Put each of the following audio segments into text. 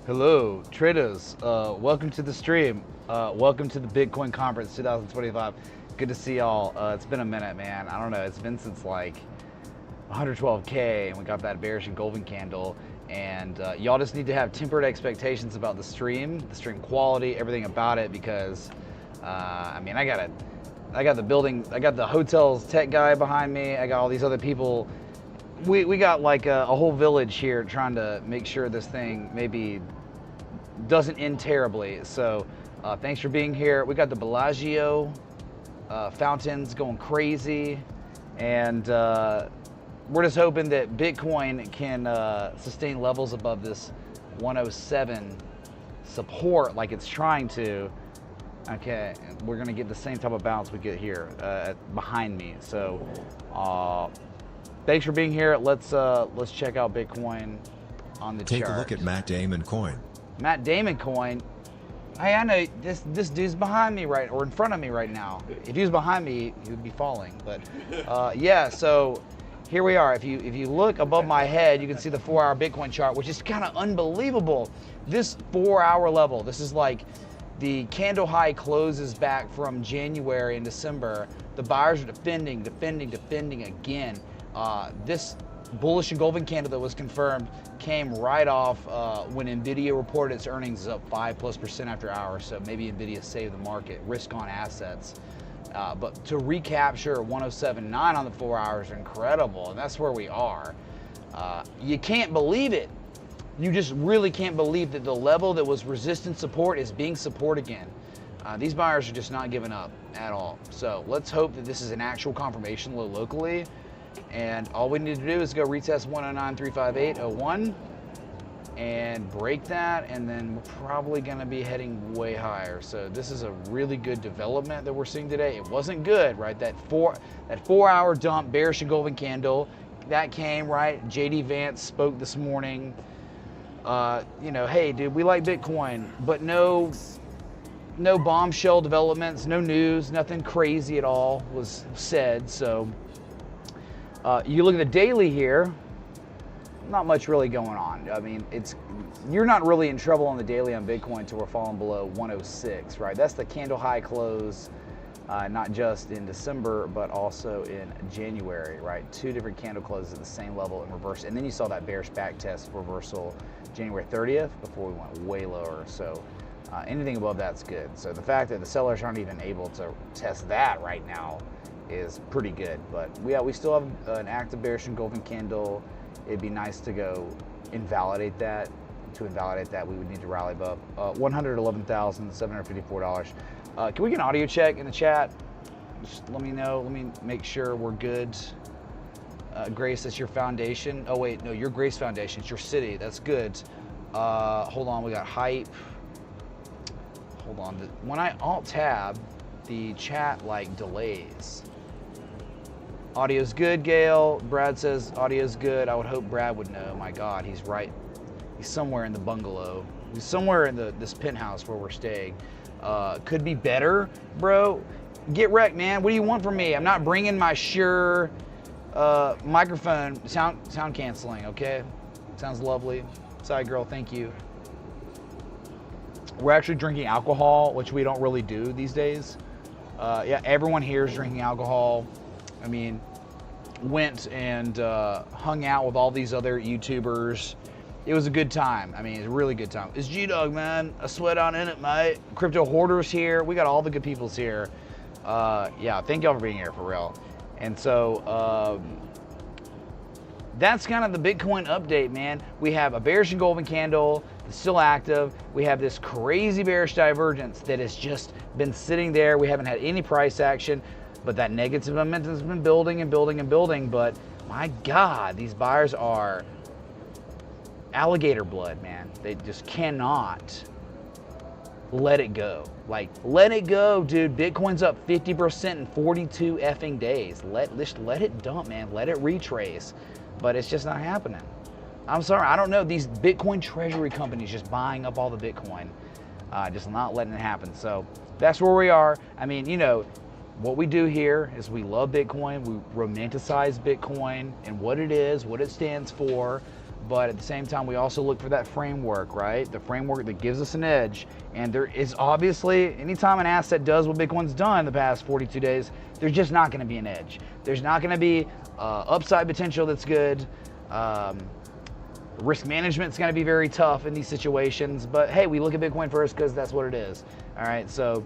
Hello, traders. Welcome to the stream. Welcome to the Bitcoin Conference 2025. Good to see y'all. It's been a minute, man. I don't know. It's been since like 112K, and we got that bearish golden candle. And y'all just need to have tempered expectations about the stream quality, everything about it, because I mean, I got the building, I got the hotel's tech guy behind me. I got all these other people. We got like a whole village here trying to make sure this thing maybe doesn't end terribly. So thanks for being here. We got the Bellagio fountains going crazy, and we're just hoping that Bitcoin can sustain levels above this 107 support like it's trying to. Okay, we're gonna get the same type of bounce we get here behind me. So thanks for being here. Let's check out Bitcoin on the chart. Take a look at Matt Damon coin. Matt Damon coin. Hey, I know this dude's behind me or in front of me right now. If he was behind me, he would be falling. But yeah, so here we are. If you look above my head, you can see the 4-hour Bitcoin chart, which is kind of unbelievable. This 4-hour level, this is like the candle high closes back from January and December. The buyers are defending again. This bullish engulfing candle that was confirmed came right off when Nvidia reported its earnings is up 5+% after hours. So maybe Nvidia saved the market, risk on assets. But to recapture 107.9 on the 4 hours is incredible, and that's where we are. You can't believe it. You just really can't believe that the level that was resistance support is being support again. These buyers are just not giving up at all. So let's hope that this is an actual confirmation low locally. And all we need to do is go retest 109.358.01 and break that, and then we're probably going to be heading way higher. So this is a really good development that we're seeing today. It wasn't good, right? That 4-hour dump, bearish engulfing candle, that came, right? JD Vance spoke this morning. You know, hey, dude, we like Bitcoin, but no bombshell developments, no news, nothing crazy at all was said. So you look at the daily here, not much really going on. I mean, you're not really in trouble on the daily on Bitcoin until we're falling below 106, right? That's the candle high close, not just in December, but also in January, right? 2 different candle closes at the same level in reverse. And then you saw that bearish back test reversal January 30th before we went way lower. So anything above that's good. So the fact that the sellers aren't even able to test that right now is pretty good. But we still have an active bearish engulfing candle. It'd be nice to go invalidate that. To invalidate that, we would need to rally above $111,754. Can we get an audio check in the chat? Just let me know. Let me make sure we're good. Grace, that's your foundation. Oh wait, no, your Grace Foundation. It's your city. That's good. Hold on, we got hype. Hold on. When I alt tab, the chat like delays. Audio's good, Gail. Brad says audio's good. I would hope Brad would know. My God, he's right. He's somewhere in the bungalow. He's somewhere in this penthouse where we're staying. Could be better, bro. Get wrecked, man. What do you want from me? I'm not bringing my Shure microphone sound canceling. Okay, sounds lovely. Side girl, thank you. We're actually drinking alcohol, which we don't really do these days. Yeah, everyone here is drinking alcohol. I mean, went and hung out with all these other YouTubers. It was a good time. I mean, it's a really good time. It's G-Dog, man. A sweat on in it, mate. Crypto Hoarders here. We got all the good peoples here. Yeah, thank y'all for being here, for real. And so that's kind of the Bitcoin update, man. We have a bearish engulfing candle that's still active. We have this crazy bearish divergence that has just been sitting there. We haven't had any price action, but that negative momentum has been building and building and building. But my God, these buyers are alligator blood, man. They just cannot let it go. Like, let it go, dude. Bitcoin's up 50% in 42 effing days. Just let it dump, man. Let it retrace. But it's just not happening. I'm sorry, I don't know. These Bitcoin treasury companies just buying up all the Bitcoin, just not letting it happen. So that's where we are. I mean, you know, what we do here is we love Bitcoin. We romanticize Bitcoin and what it is, what it stands for. but at the same time, we also look for that framework, right? The framework that gives us an edge. And there is obviously, anytime an asset does what Bitcoin's done the past 42 days, there's just not going to be an edge. There's not going to be upside potential that's good. Risk management's going to be very tough in these situations. But hey, we look at Bitcoin first because that's what it is. All right, so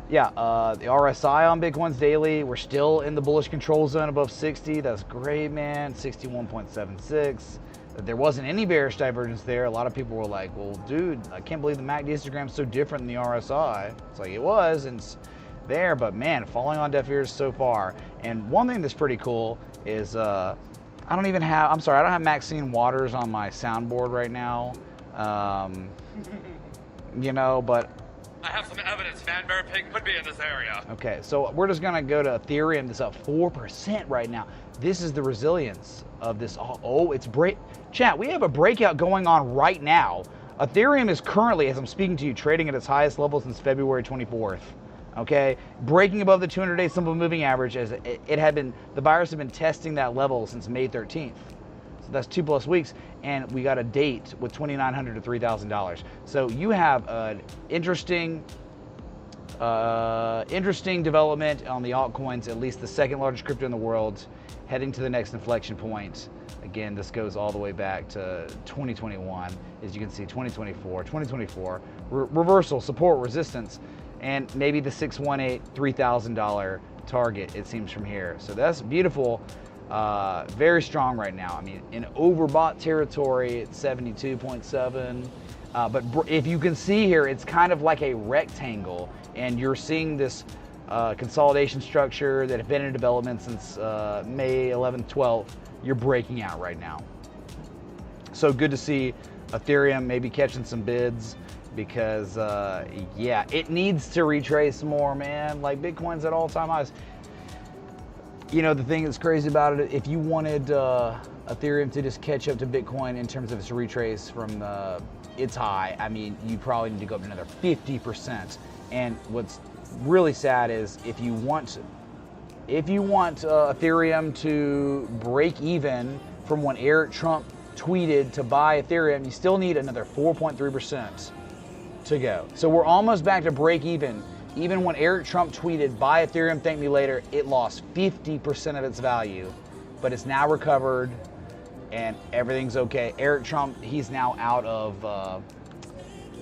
yeah, the RSI on Bitcoin's daily, we're still in the bullish control zone above 60. That's great, man. 61.76. There wasn't any bearish divergence there. A lot of people were like, well, dude, I can't believe the MACD histogram is so different than the RSI. It's like, it was, and it's there, but man, falling on deaf ears so far. And one thing that's pretty cool is, I don't have Maxine Waters on my soundboard right now. You know, but I have some evidence Vanbear Pig could be in this area. Okay, so we're just gonna go to Ethereum. That's up 4% right now. This is the resilience of this. Oh, it's chat, we have a breakout going on right now. Ethereum is currently, as I'm speaking to you, trading at its highest level since February 24th. Okay, breaking above the 200-day simple moving average, as it had been, the buyers have been testing that level since May 13th. So that's 2+ weeks, and we got a date with $2,900 to $3,000. So you have an interesting development on the altcoins, at least the second largest crypto in the world, heading to the next inflection point. Again, this goes all the way back to 2021. As you can see, 2024, reversal, support, resistance, and maybe the $618, $3,000 target, it seems, from here. So that's beautiful. Very strong right now. I mean, in overbought territory at 72.7. But if you can see here, it's kind of like a rectangle, and you're seeing this consolidation structure that have been in development since May 11th, 12th. You're breaking out right now. So good to see Ethereum maybe catching some bids, because yeah, it needs to retrace more, man. Like, Bitcoin's at all-time highs. You know, the thing that's crazy about it, if you wanted Ethereum to just catch up to Bitcoin in terms of its retrace from its high, I mean, you probably need to go up another 50%. And what's really sad is if you want Ethereum to break even from when Eric Trump tweeted to buy Ethereum, you still need another 4.3% to go. So we're almost back to break even. Even when Eric Trump tweeted, buy Ethereum, thank me later, it lost 50% of its value, but it's now recovered and everything's okay. Eric Trump, he's now out of,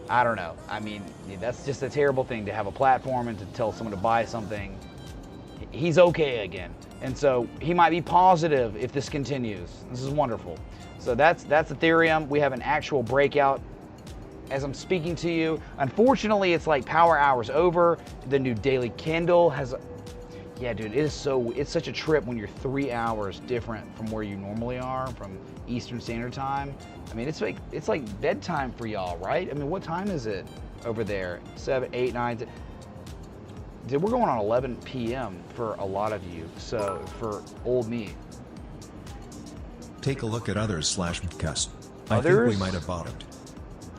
I don't know. I mean, that's just a terrible thing to have a platform and to tell someone to buy something. He's okay again. And so he might be positive if this continues. This is wonderful. So that's Ethereum. We have an actual breakout as I'm speaking to you. Unfortunately, it's like power hours over. The new daily candle has, yeah, dude, it's such a trip when you're 3 hours different from where you normally are, from Eastern Standard Time. I mean, it's like bedtime for y'all, right? I mean, what time is it over there? 7, 8, 9, 10. Dude, we're going on 11 p.m. for a lot of you. So for old me. Take a look at others/Cus. I Others? think we might have bottomed.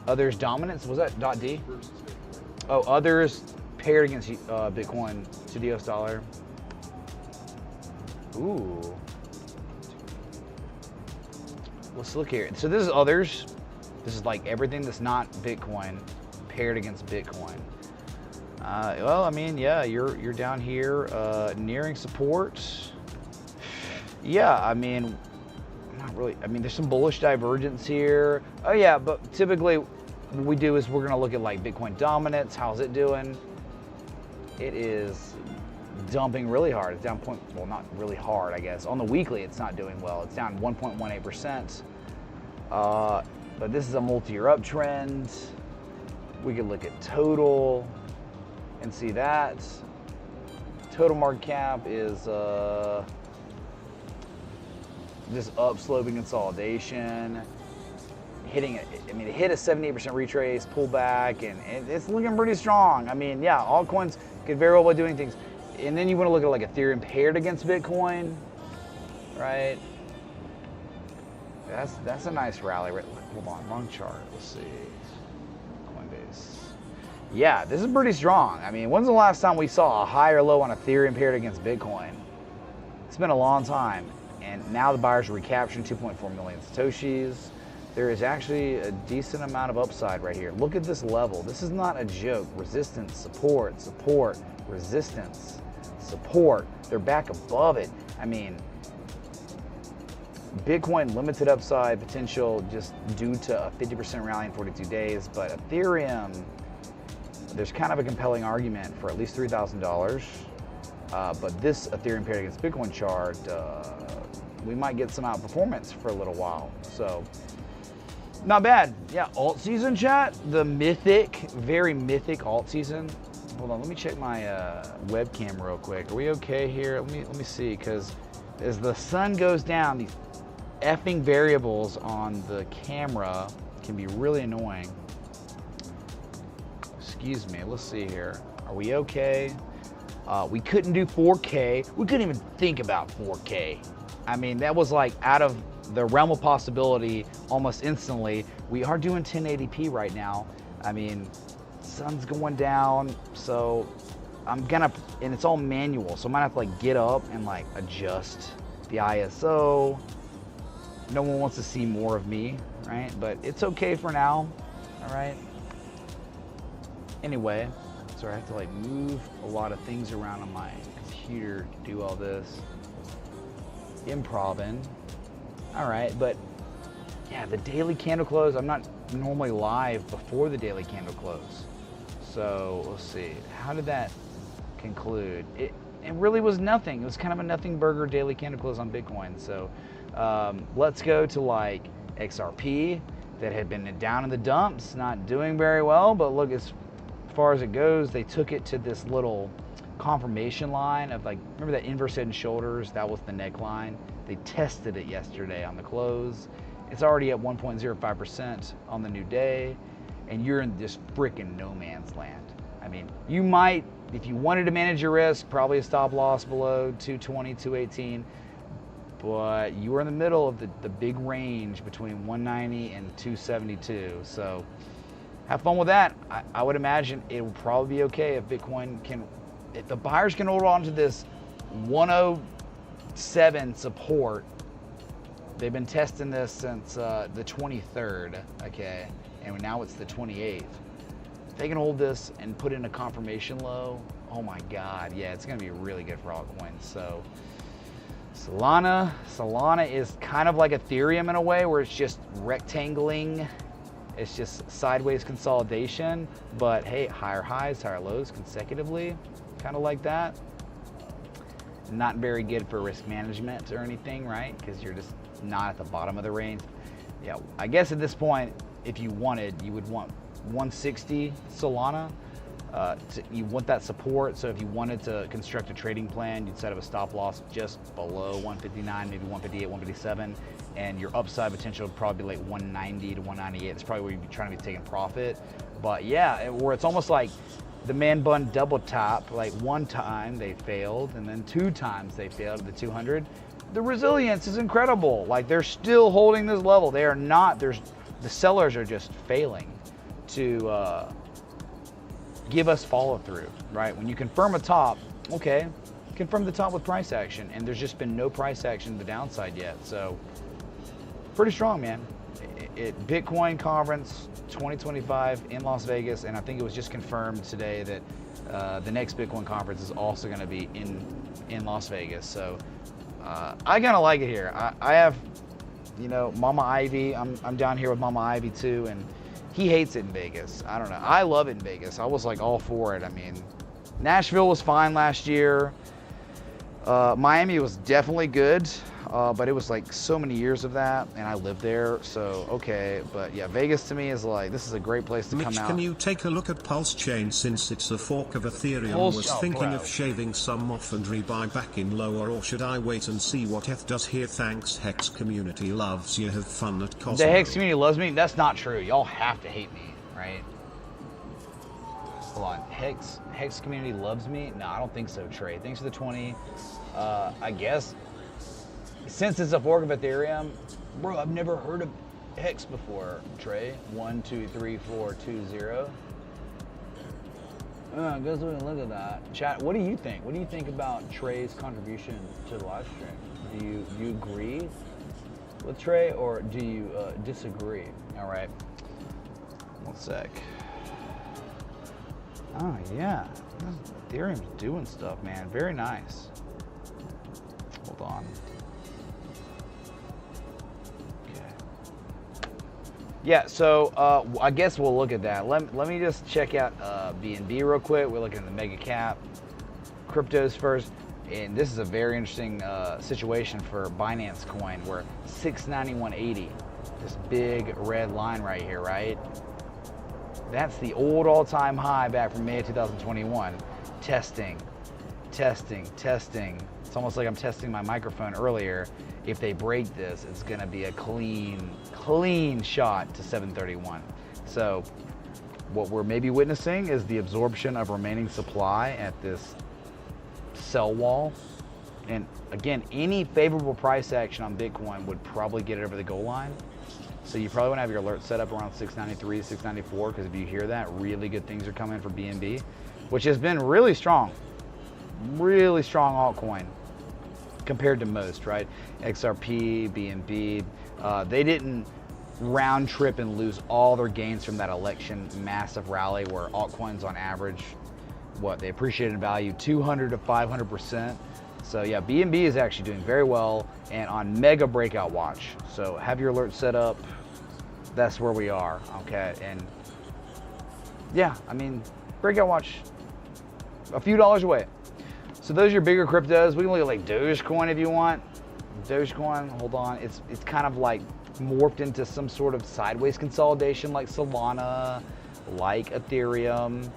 Others dominance, was that .D? Oh, others paired against Bitcoin to the US dollar. Ooh. Let's look here. So this is others. This is like everything that's not Bitcoin paired against Bitcoin. Well, I mean, yeah, you're down here nearing support. Yeah, I mean, not really. I mean, there's some bullish divergence here. Oh yeah, but typically what we do is we're gonna look at like Bitcoin dominance. How's it doing? It is dumping really hard. It's down well, not really hard, I guess. On the weekly, it's not doing well. It's down 1.18%. But this is a multi-year uptrend. We could look at total and see that. Total market cap is this upsloping consolidation. Hitting it, I mean, it hit a 78% retrace, pull back, and it's looking pretty strong. I mean, yeah, altcoins could very well be doing things. And then you want to look at like Ethereum paired against Bitcoin, right? That's a nice rally. Right? Hold on, wrong chart. Let's see. Coinbase. Yeah, this is pretty strong. I mean, when's the last time we saw a high or low on Ethereum paired against Bitcoin? It's been a long time. And now the buyers are recapturing 2.4 million Satoshis. There is actually a decent amount of upside right here. Look at this level. This is not a joke. Resistance, support, support, resistance, support. They're back above it. I mean, Bitcoin limited upside potential just due to a 50% rally in 42 days, but Ethereum, there's kind of a compelling argument for at least $3,000. But this Ethereum paired against Bitcoin chart, we might get some outperformance for a little while. So, not bad. Yeah, alt season chat, the mythic, very mythic alt season. Hold on, let me check my webcam real quick. Are we okay here? Let me see, because as the sun goes down, these effing variables on the camera can be really annoying. Excuse me, let's see here. Are we okay? We couldn't do 4K. We couldn't even think about 4K. I mean, that was like out of the realm of possibility almost instantly. We are doing 1080p right now. I mean, sun's going down, so I'm gonna, and it's all manual, so I might have to like get up and like adjust the ISO. No one wants to see more of me, right? But it's okay for now, all right? Anyway, so I have to like move a lot of things around on my computer to do all this. Improving. All right, but yeah, the daily candle close, I'm not normally live before the daily candle close. So let's see, how did that conclude? It really was nothing. It was kind of a nothing burger daily candle close on Bitcoin. So let's go to like XRP that had been down in the dumps, not doing very well, but look, as far as it goes, they took it to this little confirmation line of like, remember that inverse head and shoulders? That was the neckline. They tested it yesterday on the close. It's already at 1.05% on the new day, and you're in this freaking no man's land. I mean, you might, if you wanted to manage your risk, probably a stop loss below 220, 218, but you were in the middle of the big range between 190 and 272. So have fun with that. I would imagine it will probably be okay if Bitcoin can, if the buyers can hold on to this 107 support. They've been testing this since the 23rd, okay, and now it's the 28th. If they can hold this and put in a confirmation low, oh my God, yeah, it's gonna be really good for altcoins. So Solana is kind of like Ethereum in a way, where it's just rectangling. It's just sideways consolidation, but hey, higher highs, higher lows consecutively, kind of like that. Not very good for risk management or anything, right? Because you're just not at the bottom of the range. Yeah, I guess at this point, if you wanted, you would want 160 Solana. You want that support, so if you wanted to construct a trading plan, you'd set up a stop loss just below 159, maybe 158, 157, and your upside potential would probably be like 190 to 198. That's probably where you'd be trying to be taking profit. But yeah, where it's almost like the man bun double top, like one time they failed, and then two times they failed at the 200. The resilience is incredible. Like, they're still holding this level. They are not, the sellers are just failing to give us follow through, right? When you confirm a top, okay, confirm the top with price action, and there's just been no price action to the downside yet. So pretty strong, man. Bitcoin conference 2025 in Las Vegas, and I think it was just confirmed today that the next Bitcoin conference is also going to be in Las Vegas. So I kind of like it here. I have, you know, Mama Ivy. I'm down here with Mama Ivy too, and he hates it in Vegas. I don't know. I love it in Vegas. I was like all for it. I mean, Nashville was fine last year. Miami was definitely good, but it was like so many years of that, and I lived there, so okay. But yeah, Vegas to me is like, this is a great place to come out. Can you take a look at PulseChain, since it's a fork of Ethereum? Was thinking of shaving some off and rebuy back in lower, or should I wait and see what Eth does here? Thanks, Hex community loves you. Have fun at Cosmo. The Hex community loves me? That's not true. Y'all have to hate me, right? Hold on. Hex community loves me? No, I don't think so, Trey. Thanks for the 20. I guess since it's a fork of Ethereum, bro, I've never heard of Hex before, Trey. 1, 2, 3, 4, 2, 0. I guess we can look at that. Chat, what do you think? What do you think about Trey's contribution to the live stream? Do you agree with Trey, or do you disagree? All right. 1 sec. Oh yeah, Ethereum's doing stuff, man. Very nice. Hold on. Okay. Yeah, so I guess we'll look at that. Let me just check out BNB real quick. We're looking at the mega cap cryptos first, and this is a very interesting situation for Binance Coin. We're 691.80. This big red line right here, right? That's the old all-time high back from May of 2021. Testing. It's almost like I'm testing my microphone earlier. If they break this, it's gonna be a clean shot to 731. So what we're maybe witnessing is the absorption of remaining supply at this sell wall. And again, any favorable price action on Bitcoin would probably get it over the goal line. So you probably want to have your alert set up around 693, 694, because if you hear that, really good things are coming for BNB, which has been really strong altcoin compared to most, right? XRP, BNB, they didn't round trip and lose all their gains from that election massive rally where altcoins on average, they appreciated in value 200 to 500%. So yeah, BNB is actually doing very well and on mega breakout watch. So have your alert set up. That's where we are, okay? And yeah, I mean, breakout watch, a few dollars away. So those are your bigger cryptos. We can look at like Dogecoin if you want. Dogecoin, hold on. It's kind of like morphed into some sort of sideways consolidation like Solana, like Ethereum.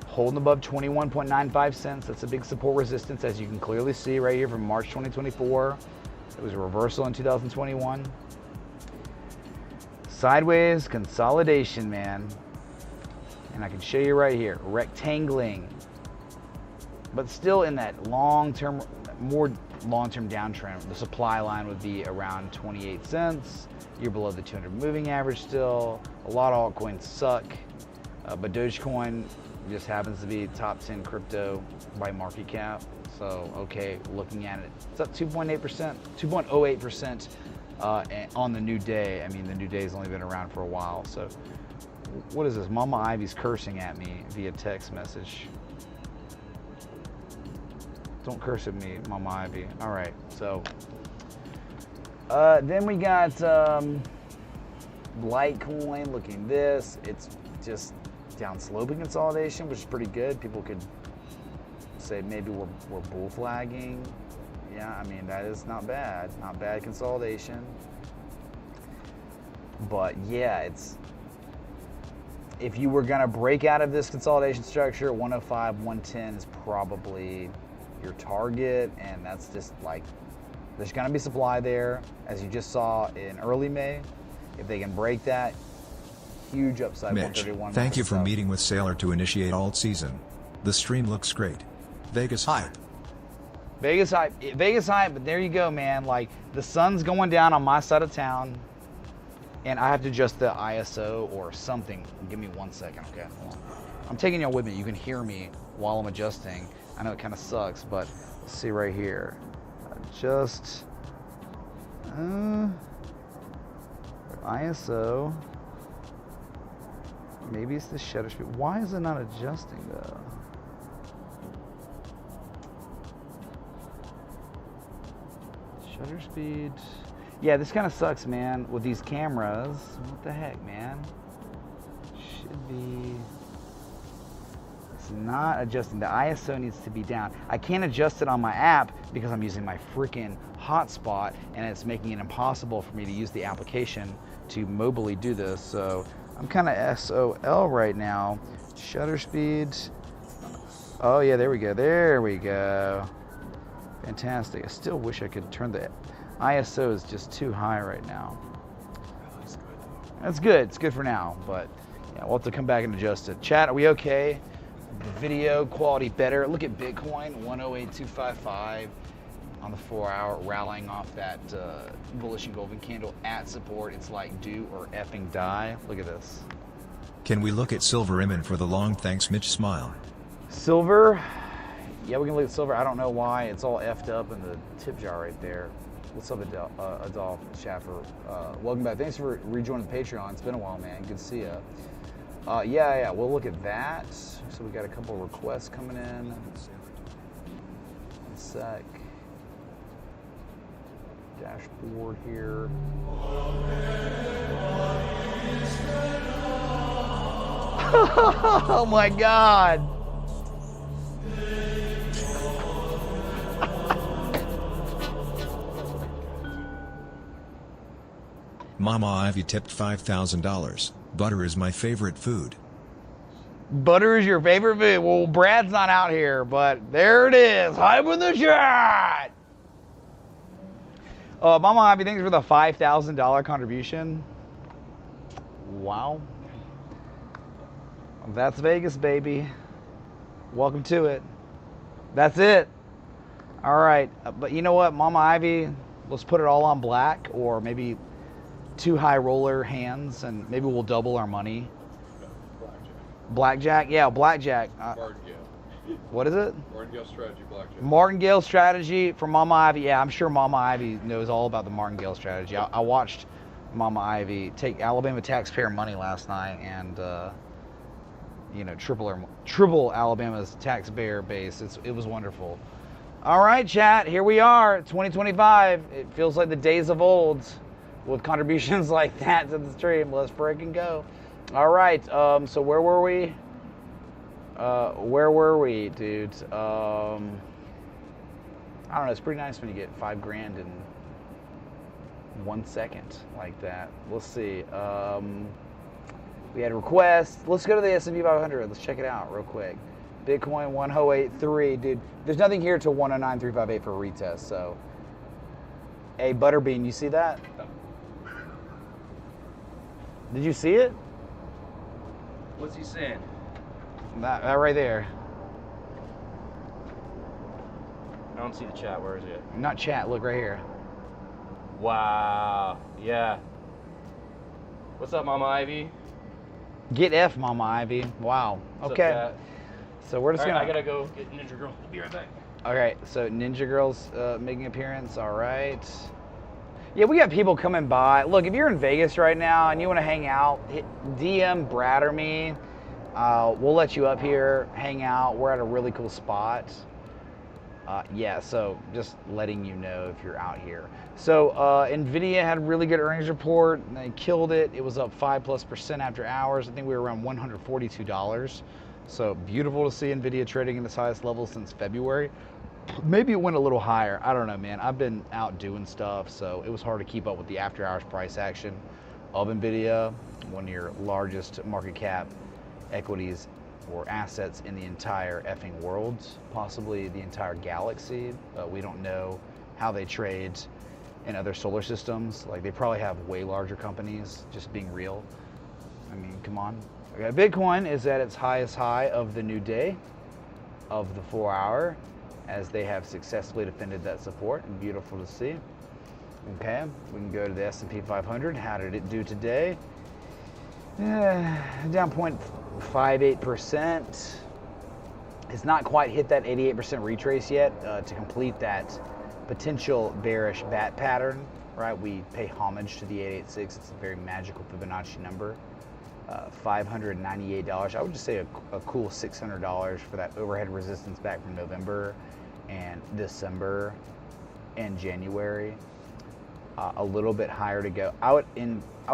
Holding above 21.95 cents. That's a big support resistance, as you can clearly see right here from March 2024. It was a reversal in 2021. Sideways consolidation, man. And I can show you right here, rectangling, but still in that long-term, more long-term downtrend. The supply line would be around 28 cents. You're below the 200 moving average still. A lot of altcoins suck, but Dogecoin just happens to be top 10 crypto by market cap. So, okay, looking at it, it's up 2.8%, 2.08% on the new day. I mean, the new day's only been around for a while. So, what is this? Mama Ivy's cursing at me via text message. Don't curse at me, Mama Ivy. All right, so then we got Litecoin. Looking this, it's just down sloping consolidation, which is pretty good. People could say maybe we're bull flagging. Yeah, I mean, that is not bad consolidation. But yeah, it's, if you were gonna break out of this consolidation structure, 105, 110 is probably your target, and that's just like, there's gonna be supply there, as you just saw in early May. If they can break that, huge upside. Mitch, 131. thank you for meeting with Sailor to initiate alt season. The stream looks great. Vegas hype. Vegas hype, but there you go, man. Like, the sun's going down on my side of town, and I have to adjust the ISO or something. Give me 1 second, okay? Hold on. I'm taking y'all with me. You can hear me while I'm adjusting. I know it kind of sucks, but let's see right here. Adjust ISO. Maybe it's the shutter speed. Why is it not adjusting though? Shutter speed. Yeah, this kind of sucks, man, with these cameras. What the heck, man? Should be. It's not adjusting. The ISO needs to be down. I can't adjust it on my app because I'm using my freaking hotspot, and it's making it impossible for me to use the application to mobily do this. So I'm kind of SOL right now. Shutter speed. Oh yeah, there we go. There we go. Fantastic. I still wish I could turn the ISO is just too high right now. That's good. It's good for now, but yeah, we'll have to come back and adjust it. Chat, are we okay? The video quality better. Look at Bitcoin, 108.255 on the 4-hour, rallying off that bullish engulfing candle at support. It's like do or effing die. Look at this. Can we look at silver image for the long? Thanks, Mitch. Smile. Silver. Yeah, we can look at silver. I don't know why it's all effed up in the tip jar right there. What's up, Adolf Schaffer? Welcome back. Thanks for rejoining the Patreon. It's been a while, man. Good to see you. Yeah, we'll look at that. So we got a couple of requests coming in. One sec. Dashboard here. Oh my God. Mama Ivy tipped $5,000. Butter is my favorite food. Butter is your favorite food. Well, Brad's not out here, but there it is. Hype in the chat. Mama Ivy, thanks for the $5,000 contribution. Wow. That's Vegas, baby. Welcome to it. That's it. All right. But you know what, Mama Ivy, let's put it all on black, or maybe 2 high roller hands, and maybe we'll double our money. Blackjack? Yeah, blackjack. Martingale. What is it? Martingale strategy, blackjack. Martingale strategy for Mama Ivy. Yeah, I'm sure Mama Ivy knows all about the Martingale strategy. I watched Mama Ivy take Alabama taxpayer money last night and, you know, triple Alabama's taxpayer base. It was wonderful. All right, chat, here we are, 2025. It feels like the days of old with contributions like that to the stream. Let's freaking go. All right, so where were we? Dude? I don't know, it's pretty nice when you get $5,000 in 1 second like that. Let's see. We had requests. Let's go to the S&P 500. Let's check it out real quick. Bitcoin 1083, dude. There's nothing here till 109358 for a retest. So, hey, Butterbean, you see that? Did you see it? What's he saying? That right there. I don't see the chat. Where is it? Not chat. Look right here. Wow. Yeah. What's up, Mama Ivy? Get F, Mama Ivy. Wow. What's Okay. up, chat? So we're just All right, gonna. I gotta go get Ninja Girl. I'll be right back. Okay, so Ninja Girl's making an appearance. All right. Yeah, we got people coming by. Look, if you're in Vegas right now and you want to hang out, DM Brad or me. We'll let you up here, hang out. We're at a really cool spot. Yeah, so just letting you know if you're out here. So NVIDIA had a really good earnings report. And they killed it. It was up 5+% after hours. I think we were around $142. So beautiful to see NVIDIA trading in its highest level since February. Maybe it went a little higher. I don't know, man. I've been out doing stuff, so it was hard to keep up with the after hours price action of NVIDIA, one of your largest market cap equities or assets in the entire effing world, possibly the entire galaxy. We don't know how they trade in other solar systems. Like, they probably have way larger companies, just being real. I mean, come on. Okay, Bitcoin is at its highest high of the new day, of the 4 hour, as they have successfully defended that support. Beautiful to see. Okay, we can go to the S&P 500. How did it do today? Down 0.58%. It's not quite hit that 88% retrace yet to complete that potential bearish bat pattern, right? We pay homage to the 886. It's a very magical Fibonacci number. $598. I would just say a cool $600 for that overhead resistance back from November and December and January. A little bit higher to go. I would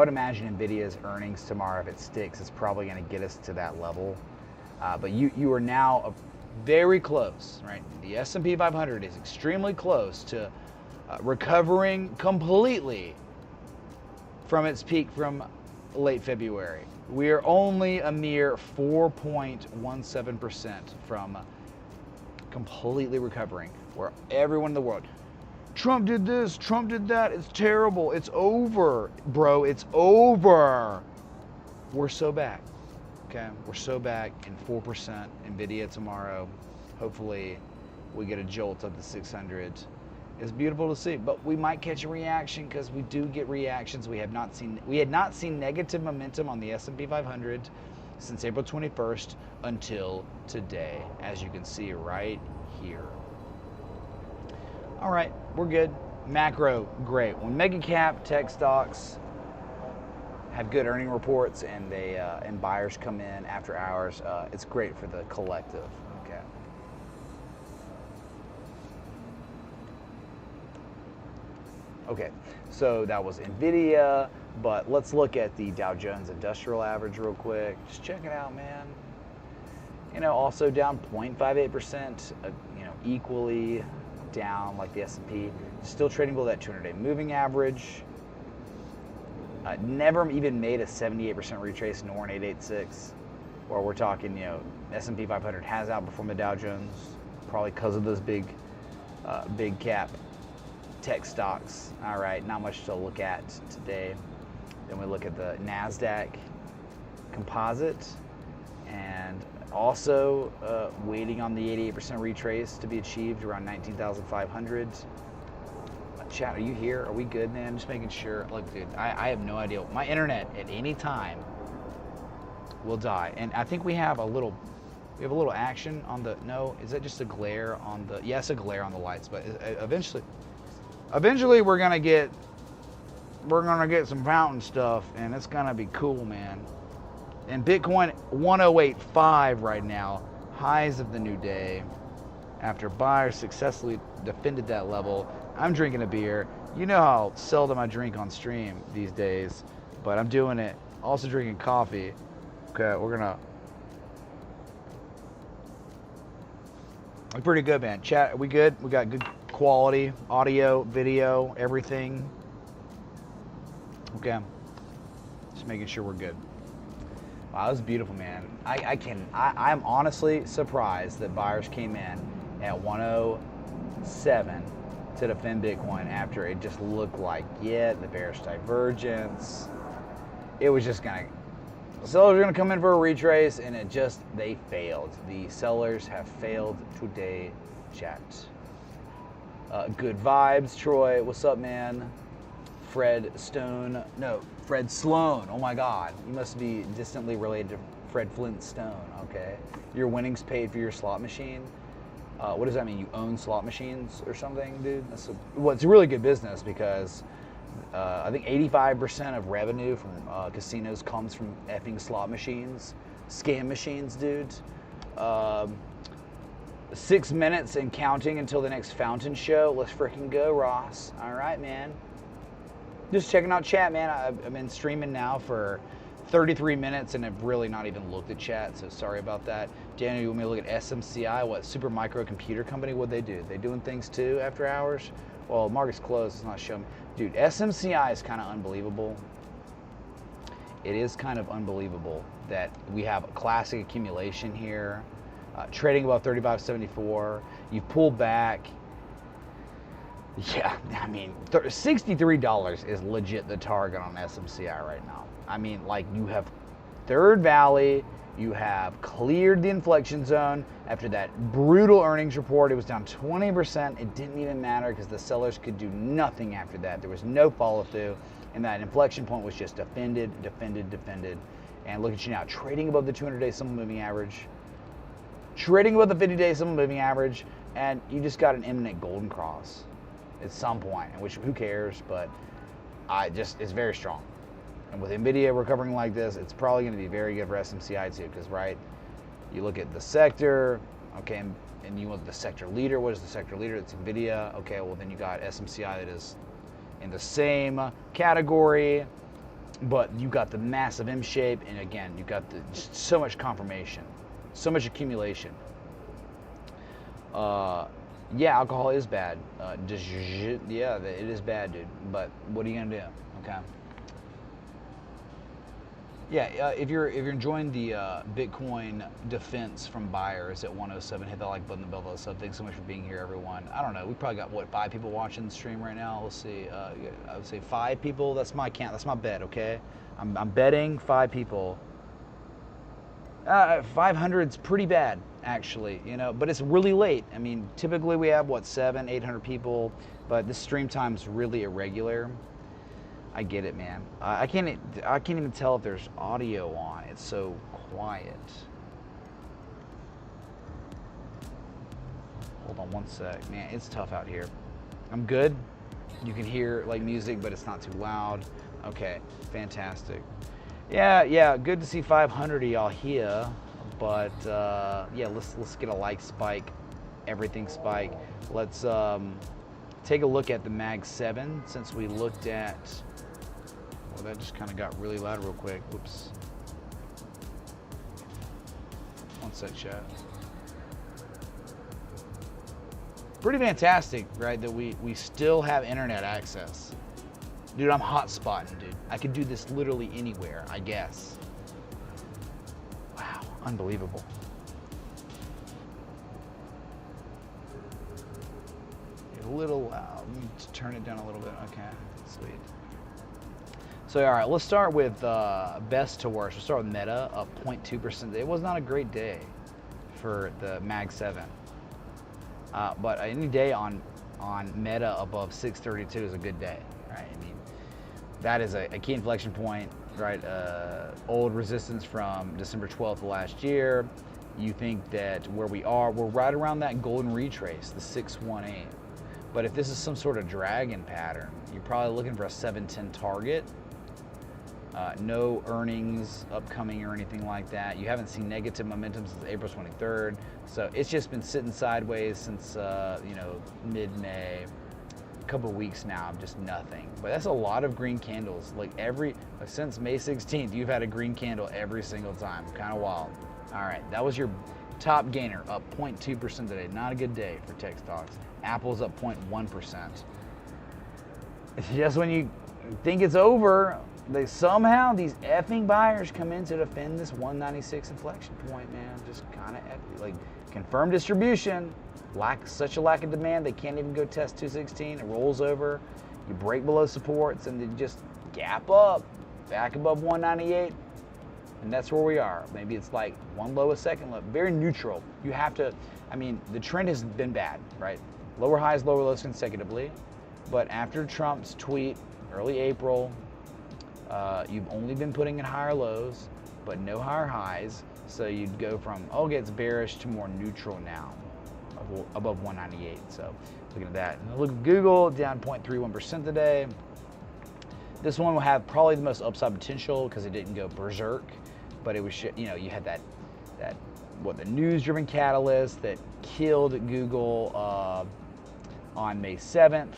imagine NVIDIA's earnings tomorrow, if it sticks, is probably going to get us to that level. But you are now very close, right? The S&P 500 is extremely close to recovering completely from its peak from late February. We are only a mere 4.17% from completely recovering, where everyone in the world, Trump did this, Trump did that, it's terrible, it's over, bro, it's over. We're so back, okay? We're so back in 4%, NVIDIA tomorrow. Hopefully we get a jolt up to 600. It's beautiful to see, but we might catch a reaction because we do get reactions. We had not seen negative momentum on the S&P 500 since April 21st until today, as you can see right here. All right, we're good. macro, great. When mega cap tech stocks have good earning reports and they and buyers come in after hours, it's great for the collective. Okay. Okay, so that was Nvidia, but let's look at the Dow Jones Industrial Average real quick. Just check it out, man. You know, also down 0.58%, you know, equally down like the S&P. Still trading below that 200-day moving average. Never even made a 78% retrace, nor an 886. Or we're talking, you know, S&P 500 has outperformed the Dow Jones, probably because of those big cap tech stocks. All right, not much to look at today. Then we look at the NASDAQ composite, and also waiting on the 88% retrace to be achieved around 19,500. Chat, are you here? Are we good, man? Just making sure. Look, dude, I have no idea. My internet at any time will die, and I think we have a little action on the. No, is that just a glare on the? Yes, a glare on the lights, but eventually we're gonna get some fountain stuff, and it's gonna be cool, man. And Bitcoin 1085 right now, highs of the new day. After buyers successfully defended that level, I'm drinking a beer. You know how seldom I drink on stream these days, but I'm doing it. Also drinking coffee. Okay, we're pretty good, man. Chat, we good? We got good quality, audio, video, everything. Okay. Just making sure we're good. Wow, that was beautiful, man. I'm honestly surprised that buyers came in at 107 to defend Bitcoin after it just looked like, yeah, the bearish divergence. It was just gonna, the sellers are gonna come in for a retrace, and they failed. The sellers have failed today, chat. Good vibes, Troy. What's up, man? Fred Sloan. Oh my God. You must be distantly related to Fred Flintstone. Okay. Your winnings paid for your slot machine. What does that mean? You own slot machines or something, dude? It's a really good business because I think 85% of revenue from casinos comes from effing slot machines, scam machines, dude. 6 minutes and counting until the next fountain show. Let's freaking go, Ross. All right, man. Just checking out chat, man. I've been streaming now for 33 minutes and have really not even looked at chat, so sorry about that. Daniel, you want me to look at SMCI? What, super micro computer company? What'd they do? They doing things too after hours? Well, market's closed. It's not showing me. Dude, SMCI is kind of unbelievable. It is kind of unbelievable that we have a classic accumulation here, trading above 35.74. You've pulled back. Yeah, I mean, $63 is legit the target on SMCI right now. I mean, like, you have Third Valley, you have cleared the inflection zone. After that brutal earnings report, it was down 20%. It didn't even matter because the sellers could do nothing after that. There was no follow through, and that inflection point was just defended. And look at you now, trading above the 200-day simple moving average, trading above the 50-day simple moving average, and you just got an imminent golden cross at some point, which who cares, but it's very strong. And with Nvidia recovering like this, it's probably going to be very good for SMCI too, because right, you look at the sector, okay, and you want the sector leader. What is the sector leader? It's Nvidia. Okay, well then you got SMCI that is in the same category, but you got the massive M shape, and again, you got just so much confirmation, so much accumulation. Yeah, alcohol is bad. Yeah, it is bad, dude. But what are you gonna do? Okay. Yeah, if you're enjoying the Bitcoin defense from buyers at 107, hit that like button, the bell, that stuff. Thanks so much for being here, everyone. I don't know, we probably got what, 5 people watching the stream right now. Let's see. I would say 5 people. That's my count. That's my bet. Okay, I'm betting 5 people. 500's pretty bad, actually, you know, but it's really late. I mean, typically we have, what, 700-800 people, but this stream time's really irregular. I get it, man. I can't even tell if there's audio on. It's so quiet. Hold on one sec. Man, it's tough out here. I'm good. You can hear like music, but it's not too loud. Okay, fantastic. Yeah, good to see 500 of y'all here. But yeah, let's get a like spike, everything spike. Let's take a look at the Mag 7 since we looked at. Well, that just kind of got really loud real quick. Whoops. One sec, chat. Pretty fantastic, right? That we still have internet access. Dude, I'm hotspotting, dude. I could do this literally anywhere, I guess. Wow, unbelievable. A little loud. Let me just turn it down a little bit. Okay, sweet. So, all right, let's start with best to worst. We'll start with Meta, up 0.2%. It was not a great day for the Mag 7. But any day on Meta above 632 is a good day, right? I mean, that is a key inflection point, right? Old resistance from December 12th of last year. You think that where we are, we're right around that golden retrace, the 618. But if this is some sort of dragon pattern, you're probably looking for a 710 target. No earnings upcoming or anything like that. You haven't seen negative momentum since April 23rd. So it's just been sitting sideways since, mid-May. A couple of weeks now of just nothing. But that's a lot of green candles. Since May 16th, you've had a green candle every single time. Kind of wild. All right, that was your top gainer, up 0.2% today. Not a good day for tech stocks. Apple's up 0.1%. Just when you think it's over, these effing buyers come in to defend this 196 inflection point, man. Just kind of like confirmed distribution, such a lack of demand, they can't even go test 216. It rolls over, you break below supports, and then just gap up, back above 198, and that's where we are. Maybe it's like one low, a second low, very neutral. You have to, the trend has been bad, right? Lower highs, lower lows consecutively, but after Trump's tweet, early April, you've only been putting in higher lows, but no higher highs. So you'd go from, it's bearish to more neutral now, above 198. So looking at that. And look at Google, down 0.31% today. This one will have probably the most upside potential because it didn't go berserk, but it was, you had the news-driven catalyst that killed Google on May 7th,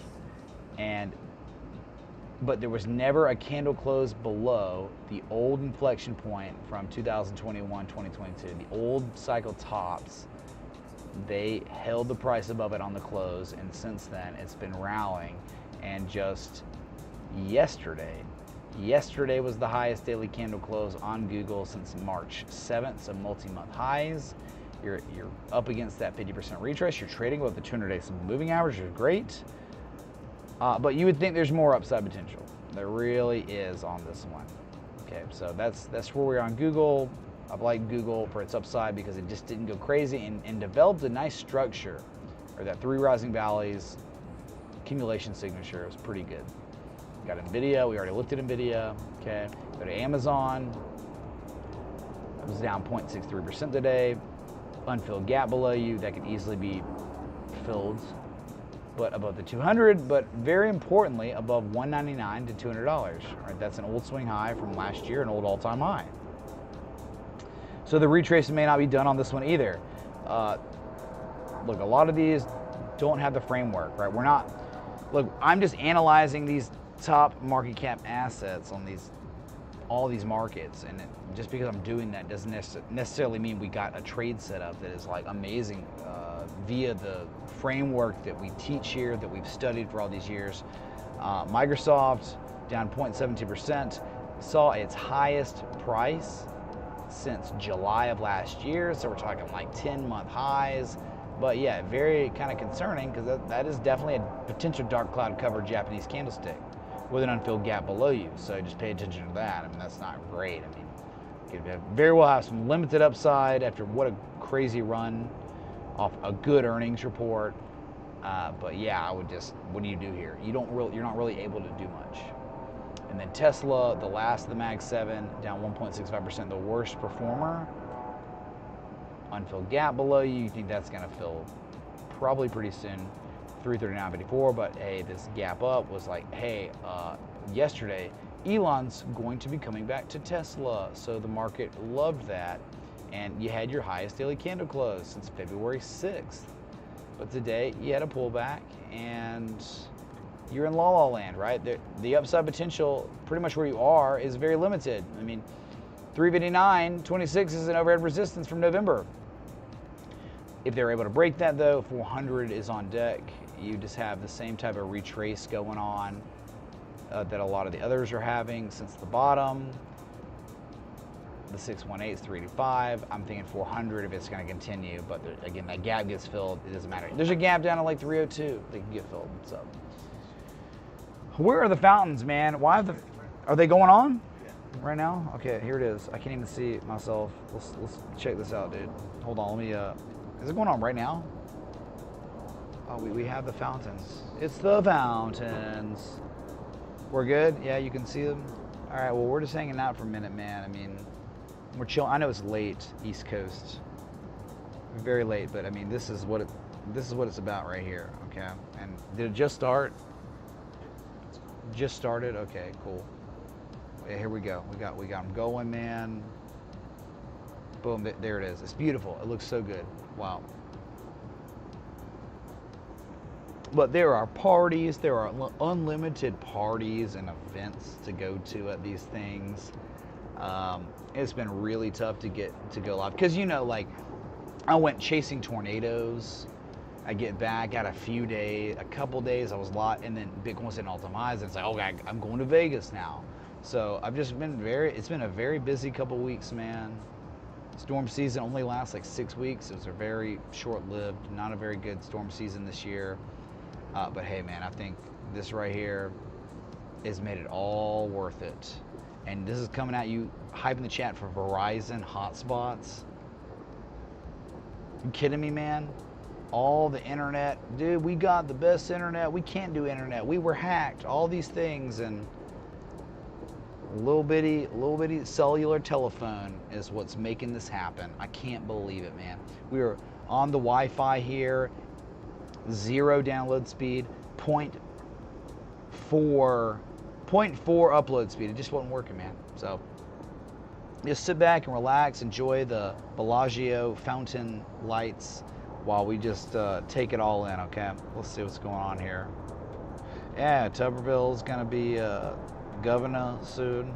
but there was never a candle close below the old inflection point from 2021, 2022. The old cycle tops, they held the price above it on the close, and since then it's been rallying. And just yesterday was the highest daily candle close on Google since March 7th, so multi-month highs. You're up against that 50% retrace. You're trading with the 200-day moving average, which is great. But you would think there's more upside potential. There really is on this one. Okay, so that's where we are on Google. I've liked Google for its upside because it just didn't go crazy and developed a nice structure, or that 3 rising valleys accumulation signature is pretty good. Got Nvidia. We already looked at Nvidia. Okay, go to Amazon. It was down 0.63% today. Unfilled gap below you that could easily be filled, but above the 200, but very importantly above 199 to $200. Right, that's an old swing high from last year, an old all-time high. So the retracement may not be done on this one either. Look, a lot of these don't have the framework, right? I'm just analyzing these top market cap assets on all these markets, and just because I'm doing that doesn't necessarily mean we got a trade setup that is like amazing via the framework that we teach here, that we've studied for all these years. Microsoft down 0.72%, saw its highest price since July of last year, so we're talking like 10-month highs. But yeah, very kind of concerning, because that is definitely a potential dark cloud covered Japanese candlestick with an unfilled gap below you. So just pay attention to that. That's not great. You could very well have some limited upside after what a crazy run off a good earnings report. But yeah, what do you do here? You're not really able to do much. And then Tesla, the last of the Mag 7, down 1.65%, the worst performer. Unfilled gap below you. You think that's going to fill probably pretty soon. 339.54, but hey, this gap up was like, hey, yesterday, Elon's going to be coming back to Tesla. So the market loved that. And you had your highest daily candle close since February 6th. But today, you had a pullback, and you're in la la land, right? The upside potential, pretty much where you are, is very limited. I mean, 359.26 is an overhead resistance from November. If they're able to break that, though, 400 is on deck. You just have the same type of retrace going on that a lot of the others are having since the bottom. The 618 is 385. I'm thinking 400 if it's going to continue, but again, that gap gets filled. It doesn't matter. There's a gap down to like 302 that can get filled. So, where are the fountains, man? Why are they going on right now? Okay, here it is. I can't even see it myself. Let's check this out, dude. Hold on, let me. Is it going on right now? Oh, we have the fountains. It's the fountains. We're good. Yeah, you can see them. All right. Well, we're just hanging out for a minute, man. I mean, we're chilling. I know it's late, East Coast. Very late, but I mean, this is what it's about right here. Okay. And did it just start? Just started. Okay. Cool. Yeah, here we go. We got them going, man. Boom. There it is. It's beautiful. It looks so good. Wow. But there are parties, there are unlimited parties and events to go to at these things. It's been really tough to get to go live because, you know, like I went chasing tornadoes. I get back, got a couple days, I was live, and then Bitcoin's hitting all-time highs, and it's like, okay, I'm going to Vegas now. So I've just been it's been a very busy couple weeks, man. Storm season only lasts like 6 weeks. It was a very short-lived, not a very good storm season this year. But hey, man, I think this right here has made it all worth it. And this is coming at you, hyping the chat for Verizon hotspots. You kidding me, man? All the internet. Dude, we got the best internet. We can't do internet. We were hacked. All these things, and little bitty cellular telephone is what's making this happen. I can't believe it, man. We were on the Wi-Fi here. 0 download speed, 0.4 upload speed. It just wasn't working, man. So just sit back and relax, enjoy the Bellagio fountain lights while we just take it all in, okay? Let's see what's going on here. Yeah, Tuberville's gonna be governor soon.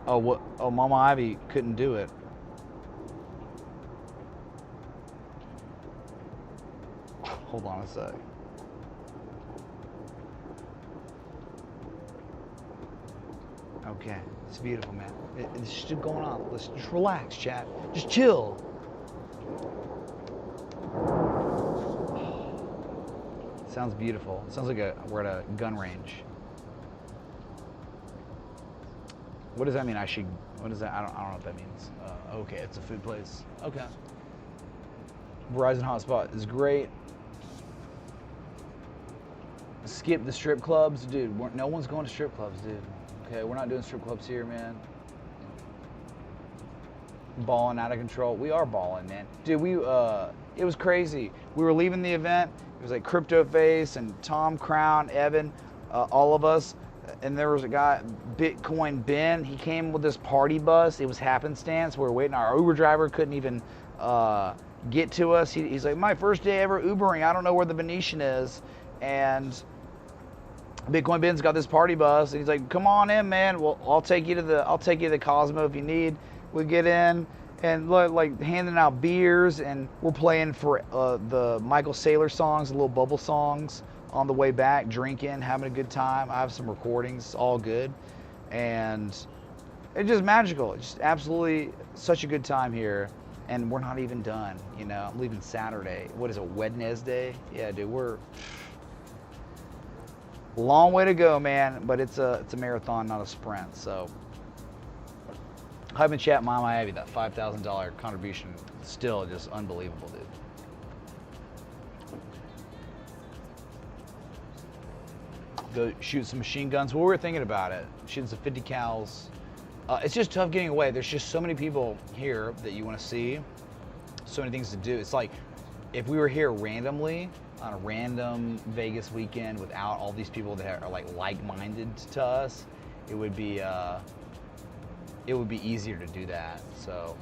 Oh, what? Oh, Mama Ivy couldn't do it. Hold on a sec. Okay, it's beautiful, man. It's just going on. Let's just relax, chat. Just chill. Sounds beautiful. It sounds like we're at a gun range. What does that mean? What is that? I don't know what that means. Okay, it's a food place. Okay. Verizon hotspot is great. Skip the strip clubs, dude. No one's going to strip clubs, dude. Okay, we're not doing strip clubs here, man. Balling out of control. We are balling, man. Dude, it was crazy. We were leaving the event. It was like Crypto Face and Tom Crown, Evan, all of us. And there was a guy, Bitcoin Ben. He came with this party bus. It was happenstance. We were waiting. Our Uber driver couldn't even get to us. He's like, my first day ever Ubering. I don't know where the Venetian is. And Bitcoin Ben's got this party bus, and he's like, "Come on in, man. Well, I'll take you to the Cosmo if you need." We get in, and like handing out beers, and we're playing for the Michael Saylor songs, the little bubble songs on the way back, drinking, having a good time. I have some recordings, all good, and it's just magical. It's just absolutely such a good time here, and we're not even done. You know, I'm leaving Saturday. What is it, Wednesday? Yeah, dude, we're. Long way to go, man, but it's a marathon, not a sprint. So, hype and chat, Mama Abby, that $5,000 contribution, still just unbelievable, dude. Go shoot some machine guns. Well, we were thinking about it, shooting some 50 cals. It's just tough getting away. There's just so many people here that you want to see, so many things to do. It's like if we were here randomly on a random Vegas weekend without all these people that are like-minded to us, it would be easier to do that. So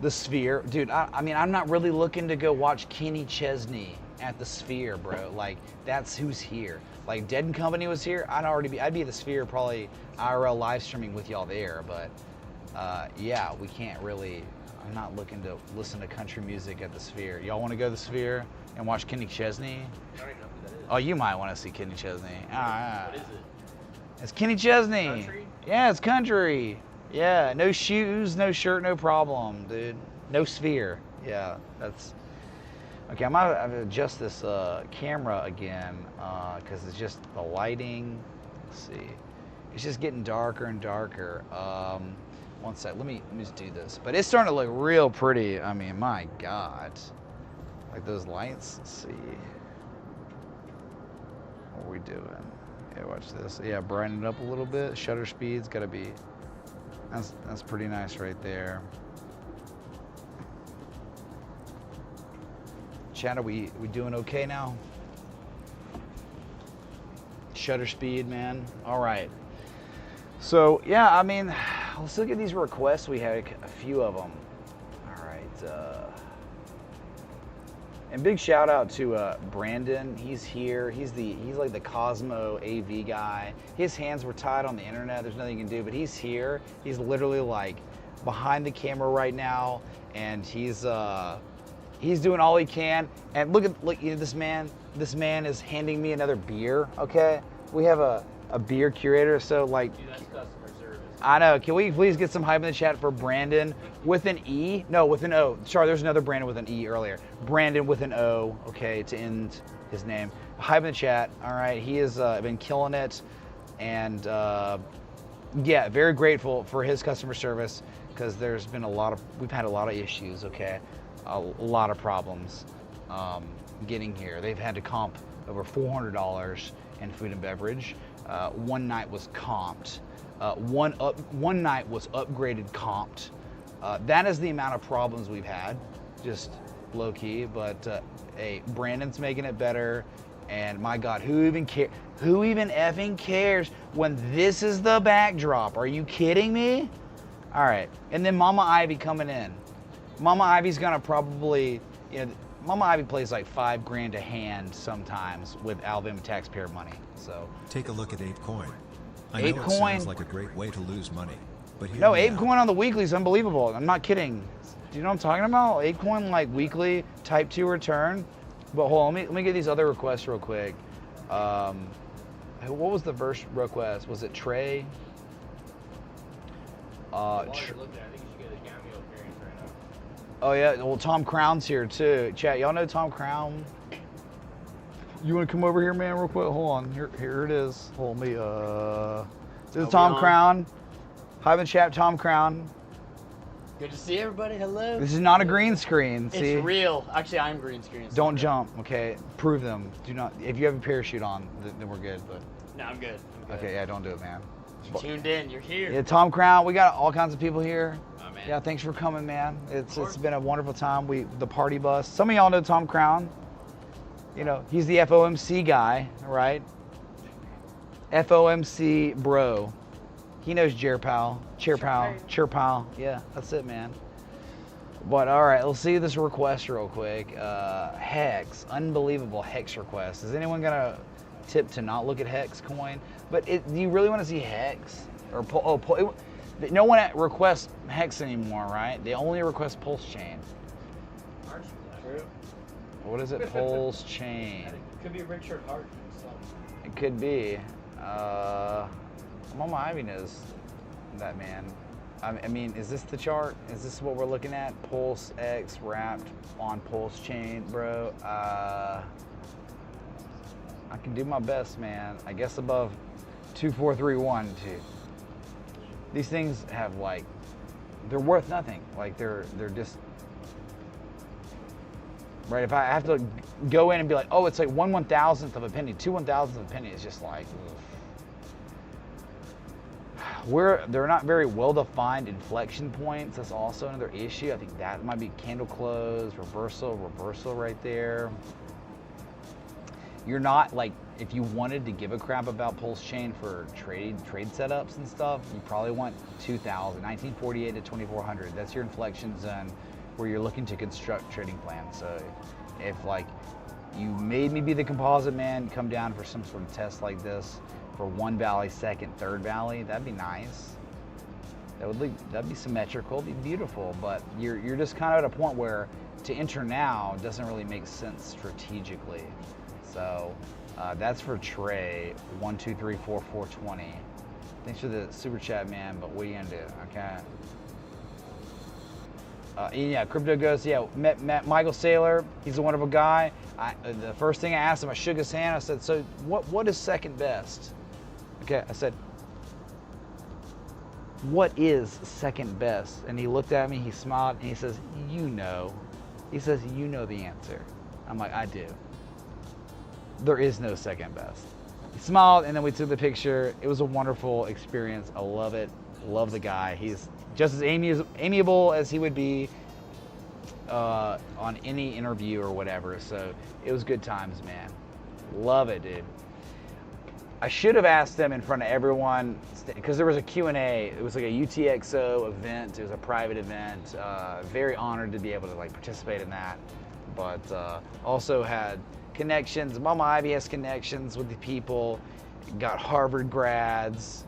the Sphere, dude. I mean, I'm not really looking to go watch Kenny Chesney at the Sphere, bro. Like, that's who's here. Like, Dead & Company was here, I'd be at the Sphere probably IRL live streaming with y'all there, but yeah, we can't really. I'm not looking to listen to country music at the Sphere. Y'all want to go to the Sphere and watch Kenny Chesney? I don't even know who that is. Oh, you might want to see Kenny Chesney. What is it? It's Kenny Chesney. Country? Yeah, it's country. Yeah, no shoes, no shirt, no problem, dude. No Sphere. Yeah, that's... Okay, I might have to adjust this camera again because it's just the lighting. Let's see. It's just getting darker and darker. One sec, let me just do this. But it's starting to look real pretty. I mean, my God. Like those lights, let's see. What are we doing? Yeah, watch this. Yeah, brighten it up a little bit. Shutter speed's gotta be, that's pretty nice right there. Chat, are we doing okay now? Shutter speed, man. All right. So, yeah, I mean, let's look at these requests. We had a few of them. All right. And big shout out to Brandon. He's here. He's like the Cosmo AV guy. His hands were tied on the internet. There's nothing you can do, but he's here. He's literally like behind the camera right now, and he's doing all he can. And look, you know, this man is handing me another beer. Okay, we have a beer curator, so like. Dude, that's customer service. I know. Can we please get some hype in the chat for Brandon with an E? No, with an O. Sorry, there's another Brandon with an E earlier. Brandon with an O, okay, to end his name. Hype in the chat. All right, he has been killing it, and yeah, very grateful for his customer service because we've had a lot of issues, okay, a lot of problems getting here. They've had to comp over $400 in food and beverage. One night was comped. One night was upgraded comped. That is the amount of problems we've had, just low key. But hey, Brandon's making it better. And my God, who even effing cares when this is the backdrop? Are you kidding me? All right, and then Mama Ivy coming in. Mama Ivy's gonna probably, you know, Mama Ivy plays like $5 a hand sometimes with Alabama taxpayer money. So take a look at ApeCoin. I know it ApeCoin sounds like a great way to lose money, but hear no, me out. ApeCoin on the weekly is unbelievable. I'm not kidding. Do you know what I'm talking about? ApeCoin like weekly type 2 return. But hold on, let me get these other requests real quick. What was the first request? Was it Trey? While you're looking, I think you should get a cameo appearance right now. Oh yeah, well Tom Crown's here too. Chat, y'all know Tom Crown? You want to come over here, man, real quick? Hold on, here it is. Hold me. This is Tom Crown. Hi in the chat, Tom Crown. Good to see everybody. Hello. This is not a green screen. See? It's real. Actually, I'm green screen. Don't jump, okay? Prove them. Do not. If you have a parachute on, then we're good. But No, I'm good. okay, yeah, don't do it, man. You tuned in. You're here. Yeah, Tom Crown. We got all kinds of people here. Oh, man. Yeah, thanks for coming, man. It's been a wonderful time. The party bus. Some of y'all know Tom Crown. You know, he's the FOMC guy, right? FOMC bro. He knows Chairpal. Yeah, that's it, man. But all right, let's see this request real quick. Hex, unbelievable Hex request. Is anyone gonna tip to not look at Hex coin? But do you really want to see Hex? Or no one requests Hex anymore, right? They only request PulseChain. True. What is it? PulseChain. Could be Richard Hart. It could be. Mama Ivy knows that, man. I mean, is this the chart? Is this what we're looking at? Pulse X wrapped on PulseChain, bro. I can do my best, man. I guess above 2431 too. These things have like, they're worth nothing. Like they're just right. If I have to go in and be like, oh, it's like 1/1000th of a penny, 2/1000th of a penny, it's just like. Ugh. they're not very well-defined inflection points. That's also another issue. I think that might be candle close, reversal right there. You're not like, if you wanted to give a crap about PulseChain for trade setups and stuff, you probably want 1948 to 2400. That's your inflection zone where you're looking to construct trading plans. So if like you made me be the composite man, come down for some sort of test like this for one valley, second, third valley, that'd be nice. That'd be symmetrical, it'd be beautiful, but you're just kind of at a point where to enter now doesn't really make sense strategically. So that's for Trey, 1234420. Thanks for the super chat, man, but what are you gonna do, okay? Yeah, Crypto Ghost, yeah, met Michael Saylor. He's a wonderful guy. The first thing I asked him, I shook his hand. I said, so what is second best? Okay, I said, what is second best? And he looked at me, he smiled, and he says, you know. He says, you know the answer. I'm like, I do. There is no second best. He smiled, and then we took the picture. It was a wonderful experience. I love it. Love the guy. He's just as amiable as he would be on any interview or whatever. So it was good times, man. Love it, dude. I should have asked them in front of everyone, because there was a Q&A. It was like a UTXO event. It was a private event. Very honored to be able to like participate in that. But also had connections. Mama Ivy has connections with the people. Got Harvard grads.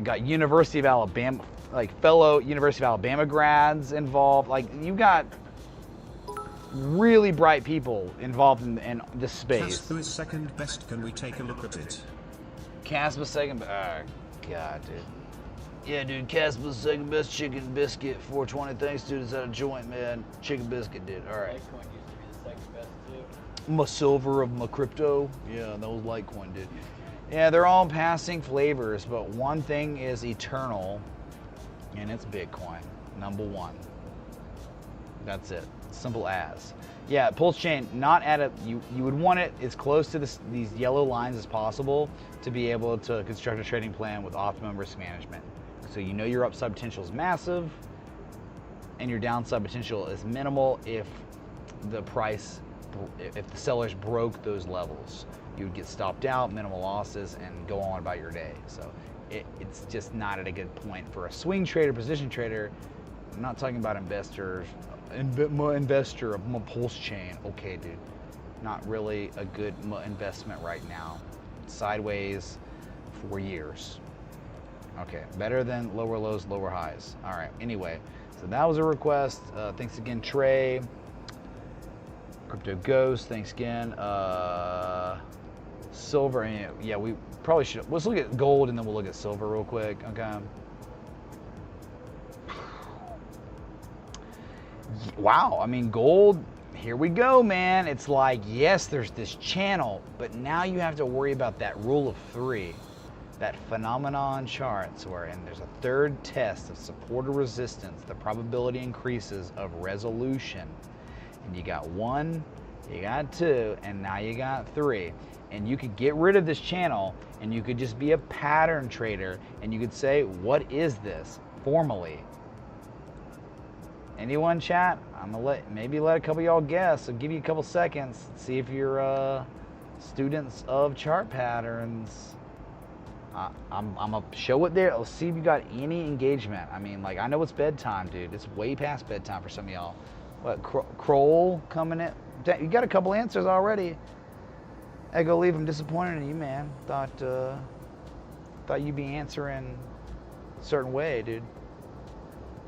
Got University of Alabama, like fellow University of Alabama grads involved. Like you got really bright people involved in this space. Casper is second best. Can we take a look at it? Casper's second best. Oh, God, dude. Yeah, dude, Casper's second best. Chicken biscuit, 420. Thanks, dude. It's at a joint, man. Chicken biscuit, dude. All right. Litecoin used to be the second best too. My silver of my crypto. Yeah, that was Litecoin, dude. Yeah, they're all passing flavors, but one thing is eternal, and it's Bitcoin, number one. That's it. Simple as. Yeah, PulseChain, not at a, you would want it as close to these yellow lines as possible to be able to construct a trading plan with optimum risk management. So you know your upside potential is massive and your downside potential is minimal if the sellers broke those levels. You would get stopped out, minimal losses, and go on about your day. So it's just not at a good point for a swing trader, position trader. I'm not talking about investors. Investor of my PulseChain. Okay, dude. Not really a good investment right now. Sideways for years. Okay, better than lower lows, lower highs. All right, anyway. So that was a request. Thanks again, Trey. Crypto Ghost, thanks again. Silver, yeah, we probably should. Let's look at gold and then we'll look at silver real quick, okay? Wow, I mean, gold, here we go, man. It's like, yes, there's this channel, but now you have to worry about that rule of three, that phenomenon charts and there's a third test of support or resistance. The probability increases of resolution. And you got one, you got two, and now you got three. And you could get rid of this channel and you could just be a pattern trader and you could say, what is this formally? Anyone, chat? I'm gonna maybe let a couple of y'all guess. I'll give you a couple seconds. See if you're students of chart patterns. I'm gonna show it there. Let's see if you got any engagement. I mean, like, I know it's bedtime, dude. It's way past bedtime for some of y'all. What, Kroll coming in? You got a couple answers already. Ego Leave, I'm disappointed in you, man. Thought you'd be answering a certain way, dude.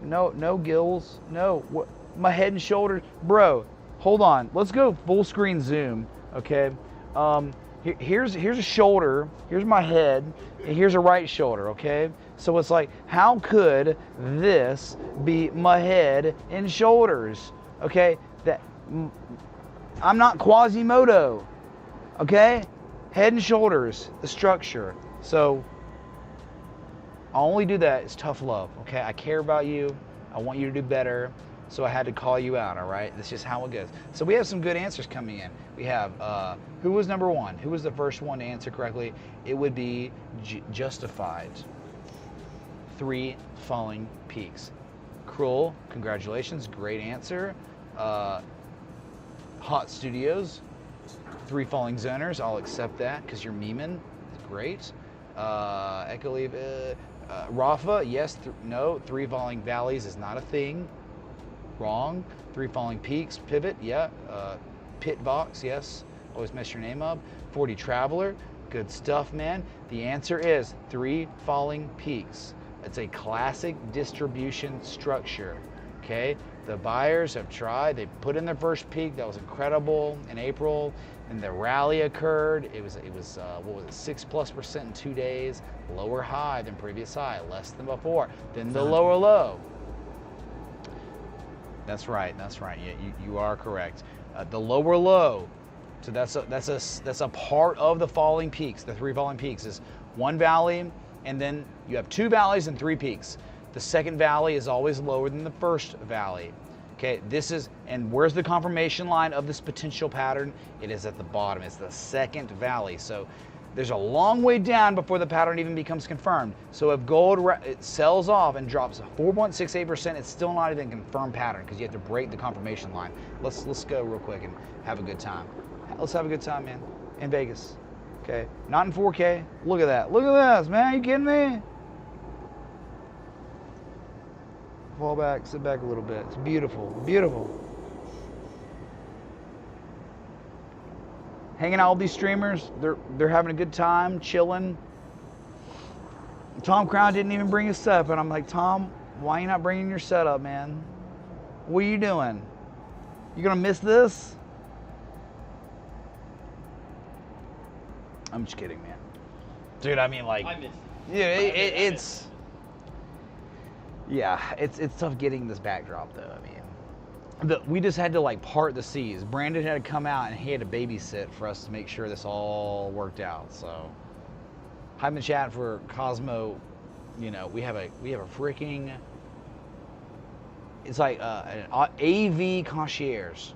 No gills. No. What, my head and shoulders. Bro, hold on. Let's go full screen zoom, okay? Here's a shoulder. Here's my head. And here's a right shoulder, okay? So it's like, how could this be my head and shoulders? Okay? I'm not Quasimodo. Okay? Head and shoulders, the structure. So I'll only do that. It's tough love, okay? I care about you. I want you to do better. So I had to call you out, all right? That's just how it goes. So we have some good answers coming in. We have, who was number one? Who was the first one to answer correctly? It would be Justified. 3 falling peaks. Cruel, congratulations, great answer. Hot Studios, 3 falling zoners. I'll accept that because you're memeing. Great. Ecolive, Rafa, yes, no. 3 falling valleys is not a thing. Wrong. 3 falling peaks. Pivot, yeah. Pitbox, yes. Always mess your name up. 40 Traveler, good stuff, man. The answer is 3 falling peaks. It's a classic distribution structure. Okay, the buyers have tried. They put in their first peak. That was incredible in April, and the rally occurred. It was what was it, 6+% in 2 days. Lower high than previous high, less than before. Then the lower low. That's right. That's right. Yeah, you are correct. The lower low. So that's a part of the falling peaks. The 3 falling peaks is 1 valley, and then you have 2 valleys and 3 peaks. The second valley is always lower than the first valley. Okay, and where's the confirmation line of this potential pattern? It is at the bottom. It's the second valley. So there's a long way down before the pattern even becomes confirmed. So if gold it sells off and drops 4.68%, it's still not even a confirmed pattern because you have to break the confirmation line. Let's go real quick and have a good time. Let's have a good time, man, in Vegas. Okay, not in 4K. Look at that. Look at this, man. You kidding me? Fall back, sit back a little bit. It's beautiful, beautiful. Hanging out with these streamers, they're having a good time, chilling. Tom Crown didn't even bring his setup, and I'm like, Tom, why are you not bringing your setup, man? What are you doing? You gonna miss this? I'm just kidding, man. Dude, I mean, like, I missed it. yeah, it's tough getting this backdrop though. I mean, we just had to like part the seas. Brandon had to come out and he had to babysit for us to make sure this all worked out. So, hype in the chat for Cosmo. You know, we have a freaking. It's like an AV concierge,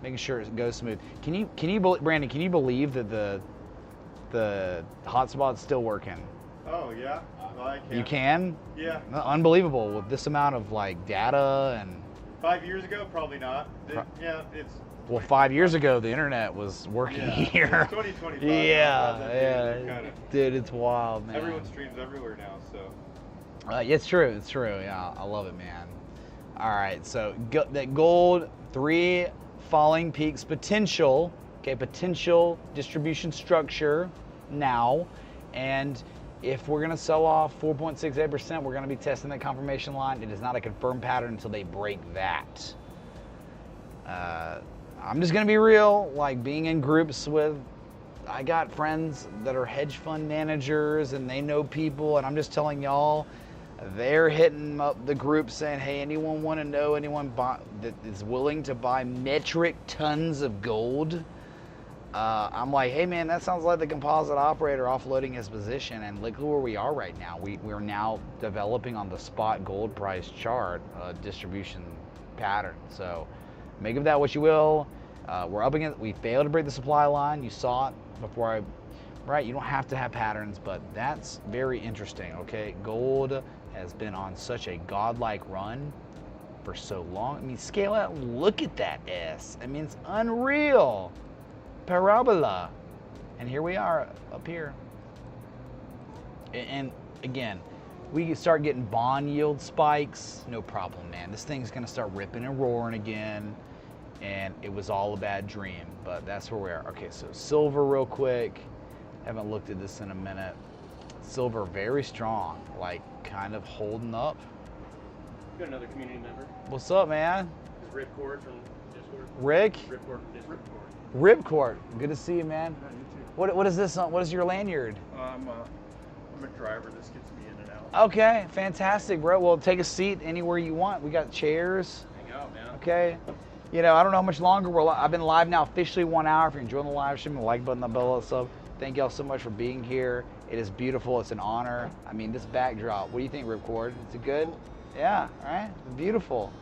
making sure it goes smooth. Can you Brandon? Can you believe that the hotspot's still working? Oh yeah, I can. You can? Yeah. Unbelievable with this amount of like data and. 5 years ago, probably not. Yeah, it's. Well, 5 years ago, the internet was working here. 2025. Yeah. Dude, it's wild, man. Everyone streams everywhere now, so. It's true. It's true. Yeah, I love it, man. All right, so that gold 3 falling peaks potential. Okay, potential distribution structure now, and if we're gonna sell off 4.68%, we're gonna be testing that confirmation line. It is not a confirmed pattern until they break that. I'm just gonna be real, like being in groups I got friends that are hedge fund managers and they know people, and I'm just telling y'all, they're hitting up the group saying, hey, anyone wanna know anyone that is willing to buy metric tons of gold? I'm like, hey man, that sounds like the composite operator offloading his position, and look where we are right now. We're now developing on the spot gold price chart distribution pattern. So make of that what you will. We're up against, we failed to break the supply line. You saw it before right? You don't have to have patterns, but that's very interesting, okay? Gold has been on such a godlike run for so long. I mean, scale out, look at that S. I mean, it's unreal. Parabola. And here we are up here. And again, we can start getting bond yield spikes, no problem, man. This thing's gonna start ripping and roaring again, and it was all a bad dream, but that's where we are. Okay, so silver real quick. Haven't looked at this in a minute. Silver very strong, like kind of holding up. Got another community member. What's up, man? Is Ripcord from Discord. Rick? Ripcord from Discord. Ripcord. Good to see you, man. Yeah, you too. What is this? What is your lanyard? I'm a driver. This gets me in and out. Okay, fantastic, bro. Well, take a seat anywhere you want. We got chairs. Hang out, man. Okay. You know, I don't know how much longer I've been live now officially 1 hour. If you're enjoying the live stream, the like button, the bell, sub. Thank y'all so much for being here. It is beautiful. It's an honor. I mean, this backdrop. What do you think, Ripcord? Is it good? Yeah. All right. Beautiful.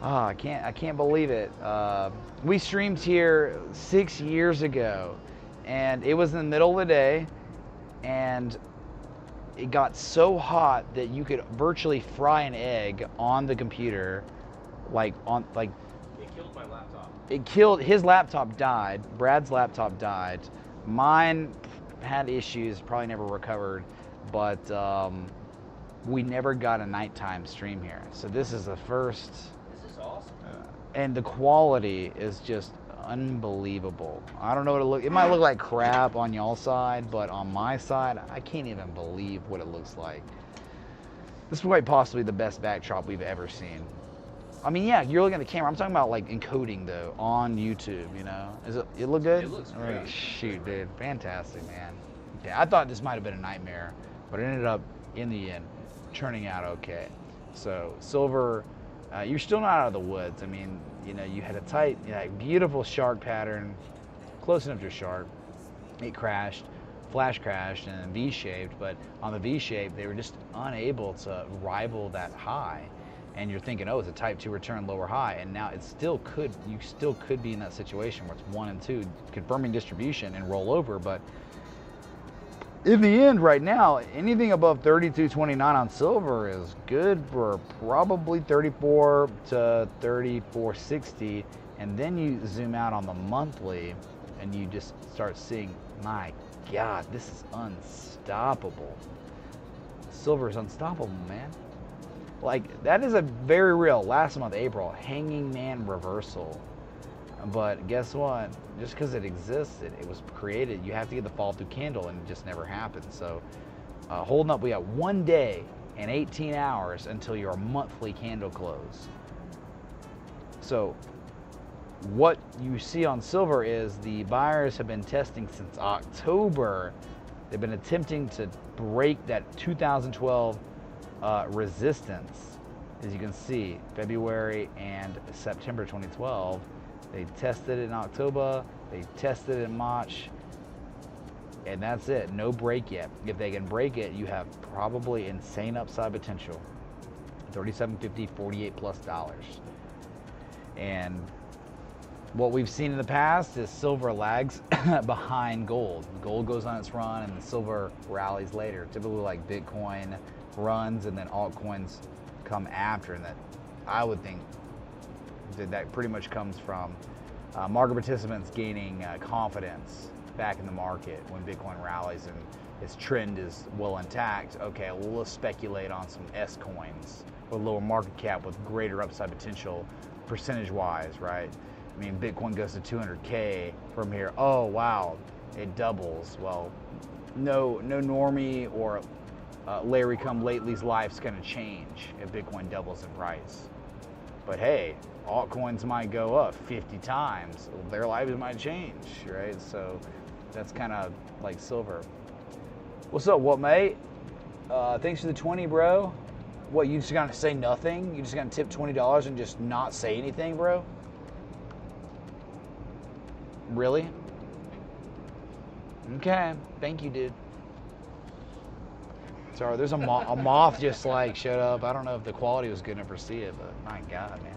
Oh, I can't believe it. We streamed here 6 years ago, and it was in the middle of the day, and it got so hot that you could virtually fry an egg on the computer, like It killed my laptop. it killed his laptop. Died. Brad's laptop died. Mine had issues, probably never recovered, but we never got a nighttime stream here. So this is the first, This is awesome. and the quality is just unbelievable. I don't know what it look. It might look like crap on y'all's side, but on my side, I can't even believe what it looks like. This is quite possibly the best backdrop we've ever seen. I mean, yeah, you're looking at the camera. I'm talking about like encoding though on YouTube. You know, it look good? It looks All right, great. shoot, dude, fantastic, man. Yeah, I thought this might have been a nightmare, but it ended up in the end turning out okay. So silver, you're still not out of the woods. I mean, you know, you had a tight, beautiful shark pattern, close enough to a shark. It crashed, flash crashed, and V-shaped. But on the V-shape, they were just unable to rival that high. And you're thinking, oh, it's a type 2 return lower high, and now it still could. You still could be in that situation where it's 1 and 2 confirming distribution and roll over, but. In the end, right now, anything above 32.29 on silver is good for probably 34 to 34.60, and then you zoom out on the monthly, and you just start seeing, my God, this is unstoppable. Silver is unstoppable, man. Like, that is a very real, last month, April, hanging man reversal. But guess what? Just because it existed, it was created, you have to get the fall through candle, and it just never happened. So holding up, we got 1 day and 18 hours until your monthly candle close. So what you see on silver is the buyers have been testing since October. They've been attempting to break that 2012 resistance. As you can see, February and September 2012. They tested it in October, they tested it in March, and that's it. No break yet. If they can break it, you have probably insane upside potential. $37.50, $48+. And what we've seen in the past is silver lags behind gold. Gold goes on its run and the silver rallies later. Typically like Bitcoin runs and then altcoins come after, and that I would think that pretty much comes from market participants gaining confidence back in the market when Bitcoin rallies and its trend is well intact. Okay, well, let's speculate on some S coins with lower market cap with greater upside potential percentage-wise, right? I mean, Bitcoin goes to 200K from here. Oh, wow, it doubles. Well, no normie or Larry come lately's life's gonna change if Bitcoin doubles in price. But hey, altcoins might go up 50 times. Their lives might change, right? So that's kind of like silver. What's up, what, mate? Thanks for the 20, bro. What, you just gonna say nothing? You just gonna tip $20 and just not say anything, bro? Really? Okay, thank you, dude. Sorry, there's a moth just like showed up. I don't know if the quality was good enough to see it, but my God, man.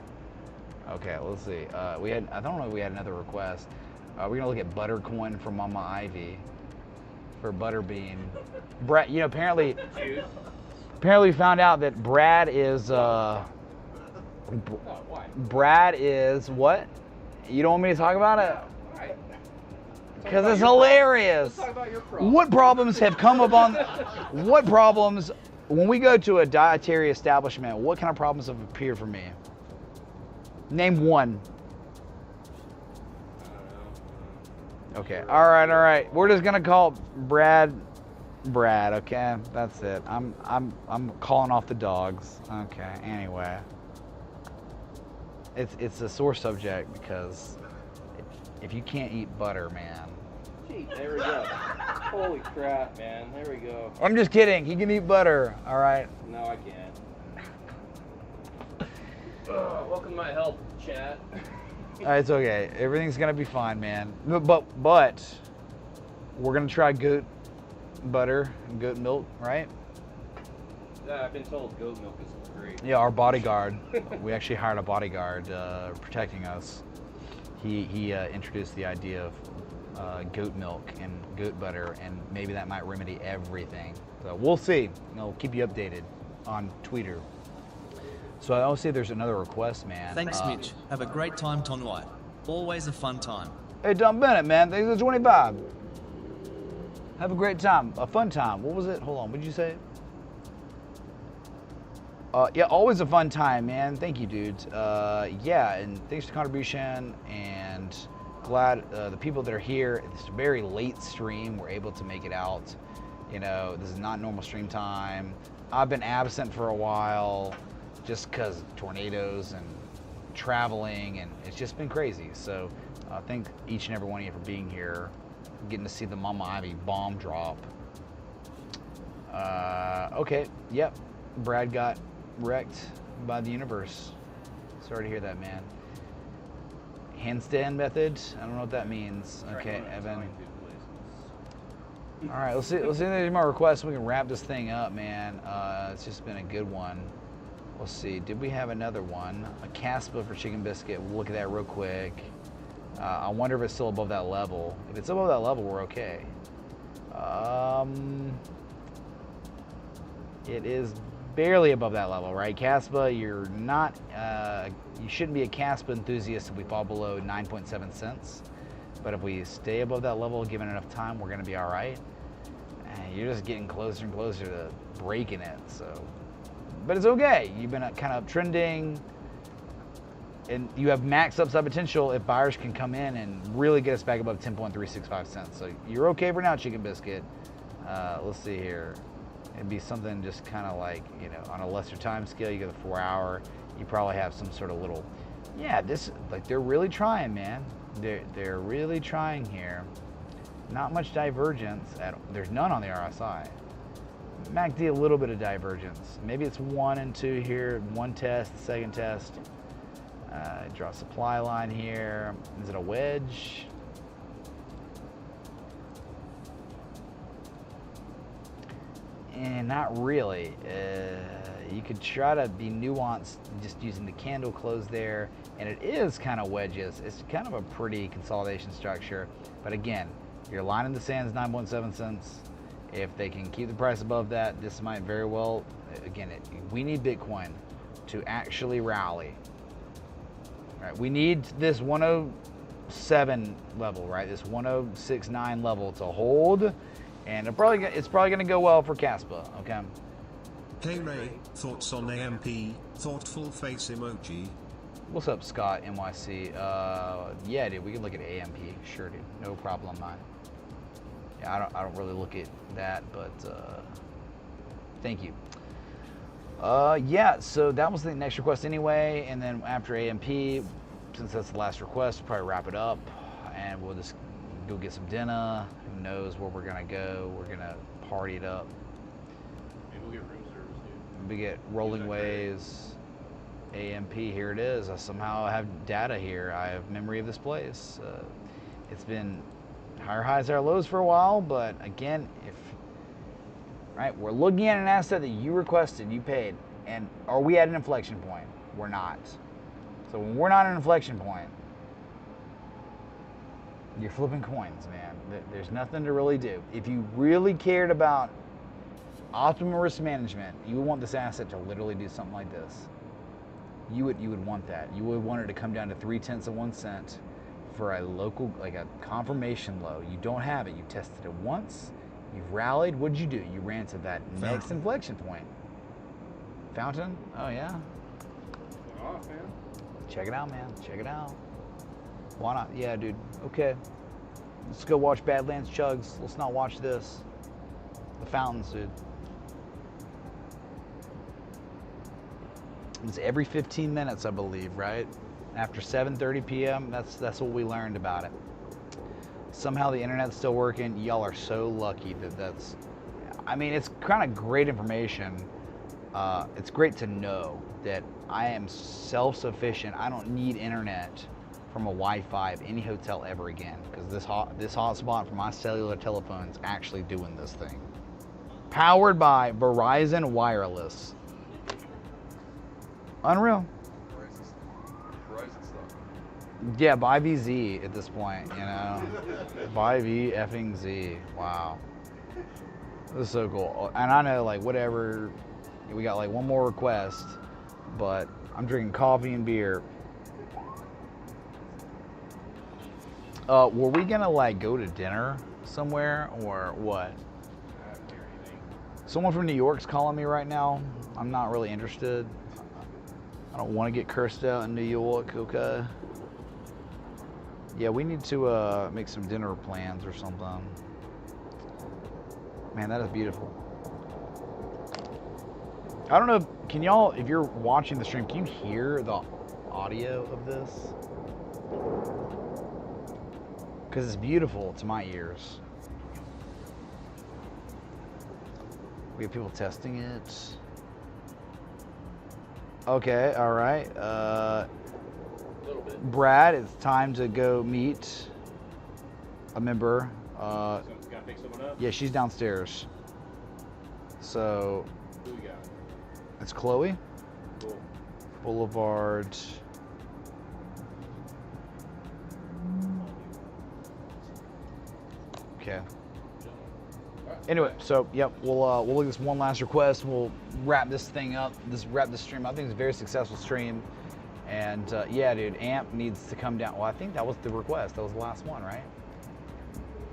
Okay, let's see. I don't know if we had another request. We're gonna look at Buttercoin from Mama Ivy for Butterbean. Brad, you know, apparently we found out that Brad is Brad is what? You don't want me to talk about it? Because it's hilarious. Let's talk about your problem. What problems have come upon? What problems, when we go to a dietary establishment, what kind of problems have appeared for me? Name one. Okay. All right. We're just gonna call Brad. Okay, that's it. I'm calling off the dogs. Okay. Anyway, it's a sore subject because if you can't eat butter, man. Gee, there we go. Holy crap, man. There we go. I'm just kidding. He can eat butter. All right. No, I can't. Welcome to my health, chat. It's okay. Everything's gonna be fine, man. But we're gonna try goat butter and goat milk, right? Yeah, I've been told goat milk is great. Yeah, our bodyguard. We actually hired a bodyguard protecting us. He introduced the idea of goat milk and goat butter, and maybe that might remedy everything. So we'll see. I'll keep you updated on Twitter. So I also see there's another request, man. Thanks, Mitch. Have a great time, Tonwai. Always a fun time. Hey, Don Bennett, man. Thanks for the 25. Have a great time. A fun time. What was it? Hold on. What did you say? Yeah, always a fun time, man. Thank you, dudes. Yeah, and thanks for the contribution. And glad the people that are here. It's a very late stream. We're able to make it out. You know, this is not normal stream time. I've been absent for a while just because tornadoes and traveling, and it's just been crazy. So thank each and every one of you for being here, getting to see the Mama Ivy bomb drop. Okay, yep, Brad got wrecked by the universe. Sorry to hear that, man. Handstand method? I don't know what that means. Okay, Evan. All right, let's see if there's more requests. We can wrap this thing up, man. It's just been a good one. Let's see. Did we have another one? A Caspa for chicken biscuit. We'll look at that real quick. I wonder if it's still above that level. If it's above that level, we're okay. It is barely above that level, right? Caspa, you're not. You shouldn't be a Caspa enthusiast if we fall below 9.7 cents. But if we stay above that level, given enough time, we're going to be all right. And you're just getting closer and closer to breaking it. So, but it's okay. You've been kind of trending, and you have max upside potential if buyers can come in and really get us back above 10.365 cents. So you're okay for now, chicken biscuit. Let's see here. It'd be something just kind of like, you know, on a lesser time scale. You get the 4 hour. You probably have some sort of little, yeah. This, like, they're really trying, man. They're really trying here. Not much divergence. There's none on the RSI. MACD, a little bit of divergence. Maybe it's 1 and 2 here. One test, second test. Draw a supply line here. Is it a wedge? And not really. You could try to be nuanced just using the candle close there, and it is kind of wedges. It's kind of a pretty consolidation structure, but again, your line in the sand is 9.7 cents. If they can keep the price above that, this might very well, again, we need Bitcoin to actually rally. All right, we need this 107 level, right? This 106.9 level to hold, and it's probably going to go well for Caspa, okay? Hey Ray, thoughts on AMP? Thoughtful face emoji. What's up, Scott NYC? Yeah, dude, we can look at AMP. Sure, dude. No problem, man. Yeah, I don't really look at that, but thank you. Yeah, so that was the next request anyway, and then after AMP, since that's the last request, we'll probably wrap it up, and we'll just go get some dinner. Who knows where we're gonna go? We're gonna party it up. Maybe we'll get room service, dude. We get Rolling Ways, AMP, here it is. I somehow have data here. I have memory of this place. It's been higher highs, higher lows for a while, but again, right, we're looking at an asset that you requested, you paid, and are we at an inflection point? We're not. So when we're not at an inflection point, you're flipping coins, man. There's nothing to really do. If you really cared about optimum risk management, you would want this asset to literally do something like this. You would want that. You would want it to come down to 0.3 of 1 cent for a local, like a confirmation low. You don't have it. You tested it once. You've rallied. What'd you do? You ran to that next inflection point. Fountain? Oh yeah. Off, man. Check it out, man. Check it out. Why not? Yeah, dude. Okay. Let's go watch Badlands Chugs. Let's not watch this. The fountains, dude. It's every 15 minutes, I believe, right? After 7:30 p.m., that's what we learned about it. Somehow the internet's still working. Y'all are so lucky that's, I mean, it's kind of great information. It's great to know that I am self-sufficient. I don't need internet from a Wi-Fi of any hotel ever again, because this hotspot for my cellular telephone is actually doing this thing. Powered by Verizon Wireless. Unreal. Verizon stuff. Yeah, buy VZ at this point, you know. Buy V effing Z. Wow. This is so cool. And I know, like, whatever, we got like one more request, but I'm drinking coffee and beer. Were we gonna like go to dinner somewhere or what? Someone from New York's calling me right now. I'm not really interested. I don't want to get cursed out in New York, okay? Yeah, we need to make some dinner plans or something. Man, that is beautiful. I don't know, can y'all, if you're watching the stream, can you hear the audio of this? Because it's beautiful to my ears. We have people testing it. Okay, all right. Brad, it's time to go meet a member. Gotta pick someone up. Yeah, she's downstairs. So, Who we got? it's Chloe. Cool. Boulevard. Okay. Anyway, so yep, we'll look at this one last request. We'll wrap this thing up. Wrap this stream. I think it's a very successful stream. And yeah, dude, Amp needs to come down. Well, I think that was the request. That was the last one, right?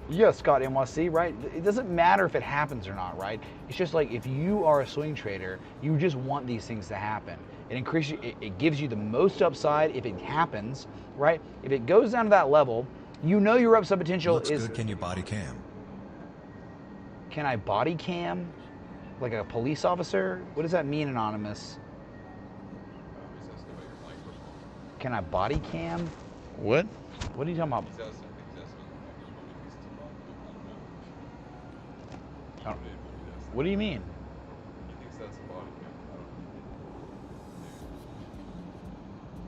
Yeah, Scott NYC, right? It doesn't matter if it happens or not, right? It's just like if you are a swing trader, you just want these things to happen. It increases, it gives you the most upside if it happens, right? If it goes down to that level, you know your upside potential Looks is. good. Can you body cam? Can I body cam? Like a police officer? What does that mean, Anonymous? Can I body cam? What? What are you talking about? Oh. What do you mean?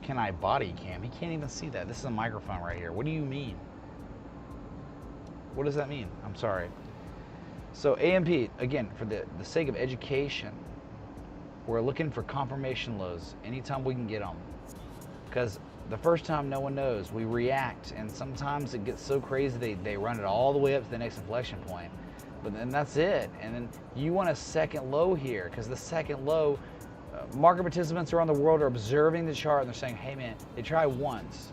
Can I body cam? He can't even see that. This is a microphone right here. What do you mean? What does that mean? I'm sorry. So AMP, again, for the sake of education, we're looking for confirmation lows anytime we can get them. Because the first time no one knows, we react, and sometimes it gets so crazy they run it all the way up to the next inflection point. But then that's it. And then you want a second low here, because the second low, market participants around the world are observing the chart and they're saying, hey man, they tried once,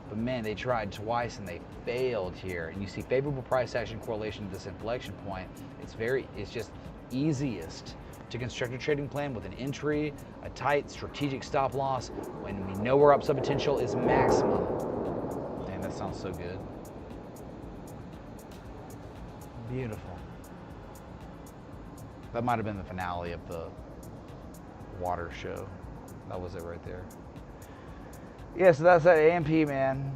but man, they tried twice and they failed here. And you see favorable price action correlation to this inflection point. It's just easiest to construct a trading plan with an entry, a tight strategic stop loss when we know our upside potential is maximum. Man, that sounds so good. Beautiful. That might have been the finale of the water show. That was it right there. Yeah, so that's that AMP, man.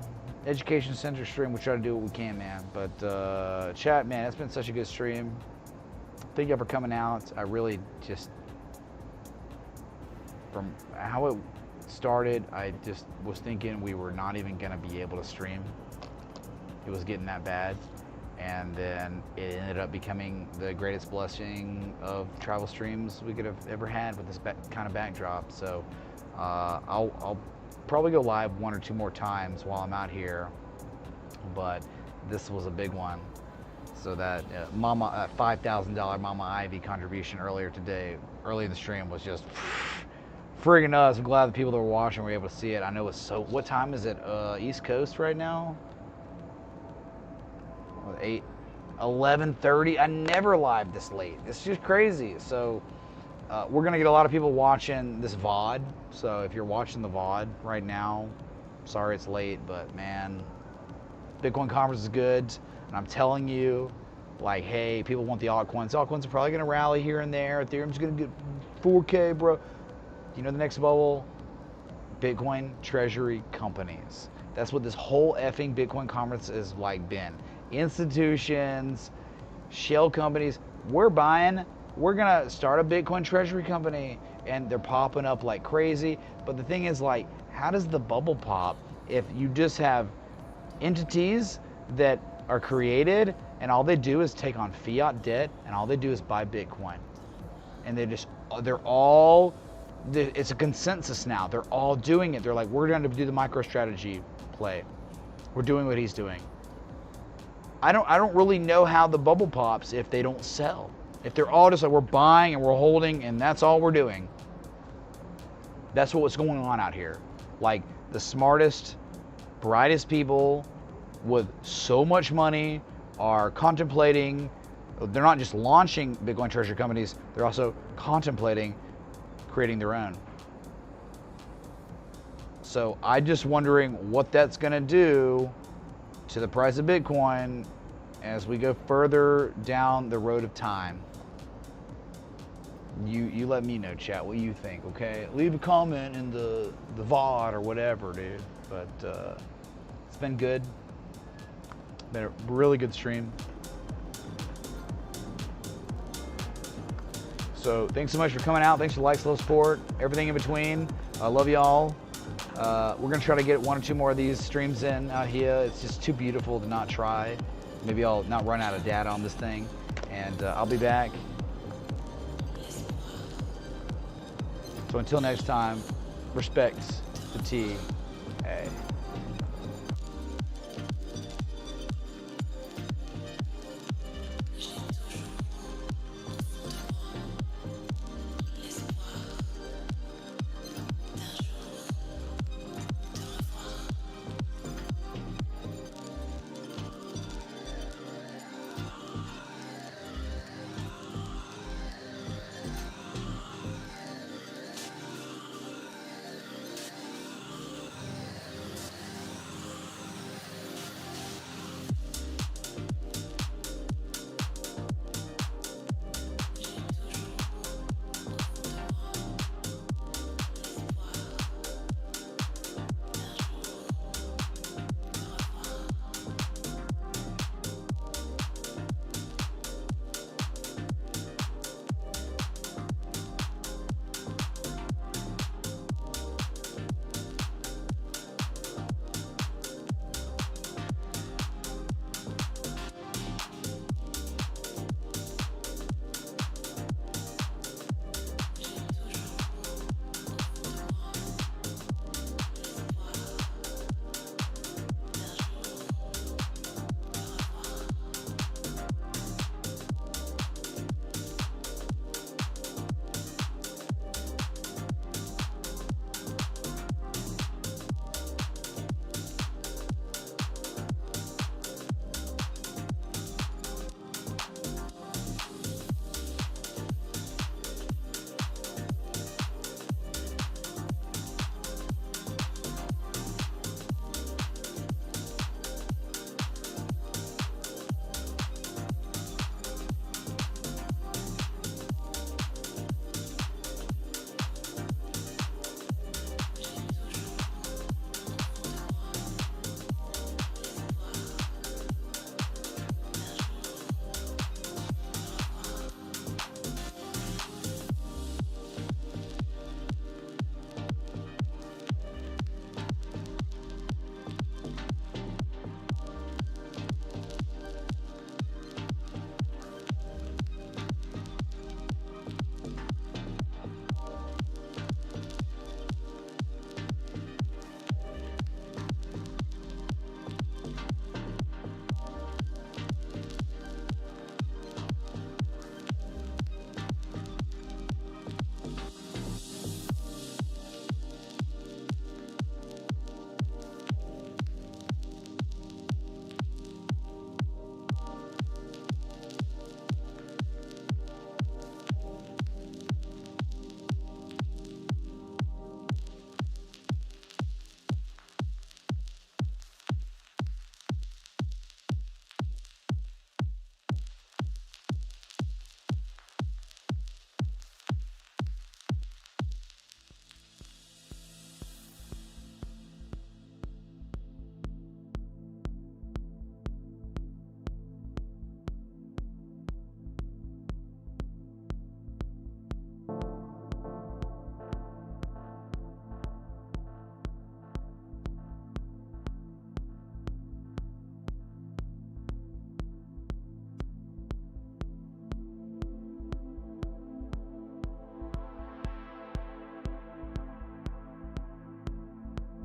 Education Center stream. We try to do what we can, man. But chat, man, it's been such a good stream. Thank you for coming out. I really just, from how it started, I just was thinking we were not even going to be able to stream. It was getting that bad. And then it ended up becoming the greatest blessing of travel streams we could have ever had with this kind of backdrop. So I'll probably go live one or two more times while I'm out here, but this was a big one. So that $5,000 Mama Ivy contribution earlier today, early in the stream, was just friggin' us. I'm glad the people that were watching were able to see it. I know it's so. What time is it? East Coast right now? 11:30. I never live this late. It's just crazy. So we're gonna get a lot of people watching this VOD. So if you're watching the VOD right now, sorry it's late, but man, Bitcoin conference is good. And I'm telling you, like, hey, people want the altcoins. Altcoins are probably gonna rally here and there. Ethereum's gonna get 4K, bro. You know the next bubble? Bitcoin treasury companies. That's what this whole effing Bitcoin conference has like been. Institutions, shell companies. We're buying. We're gonna start a Bitcoin treasury company, and they're popping up like crazy. But the thing is, like, how does the bubble pop if you just have entities that are created and all they do is take on fiat debt and all they do is buy Bitcoin, and it's a consensus now. They're all doing it. They're like, we're going to do the MicroStrategy play. We're doing what he's doing. I don't really know how the bubble pops if they don't sell. If they're all just like we're buying and we're holding and that's all we're doing, that's what's going on out here. Like the smartest, brightest people with so much money are contemplating. They're not just launching Bitcoin treasury companies, they're also contemplating creating their own. So I'm just wondering what that's going to do to the price of Bitcoin as we go further down the road of time. You let me know, chat, what you think, okay? Leave a comment in the VOD or whatever, dude. But it's been good. Been a really good stream. So thanks so much for coming out. Thanks for likes, love, support, everything in between. I love y'all. We're gonna try to get 1 or 2 more of these streams in out here. It's just too beautiful to not try. Maybe I'll not run out of data on this thing, and I'll be back. So until next time, respect the T. Hey.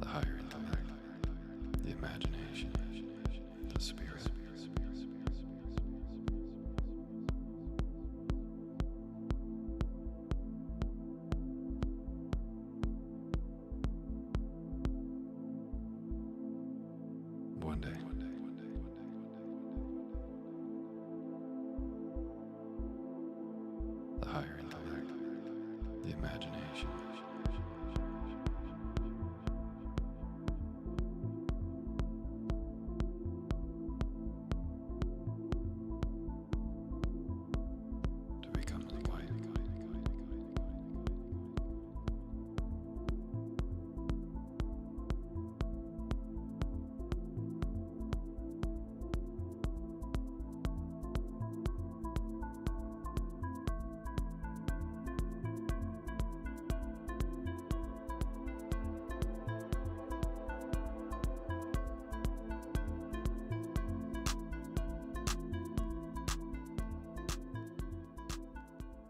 The higher intellect, the imagination, the spirit.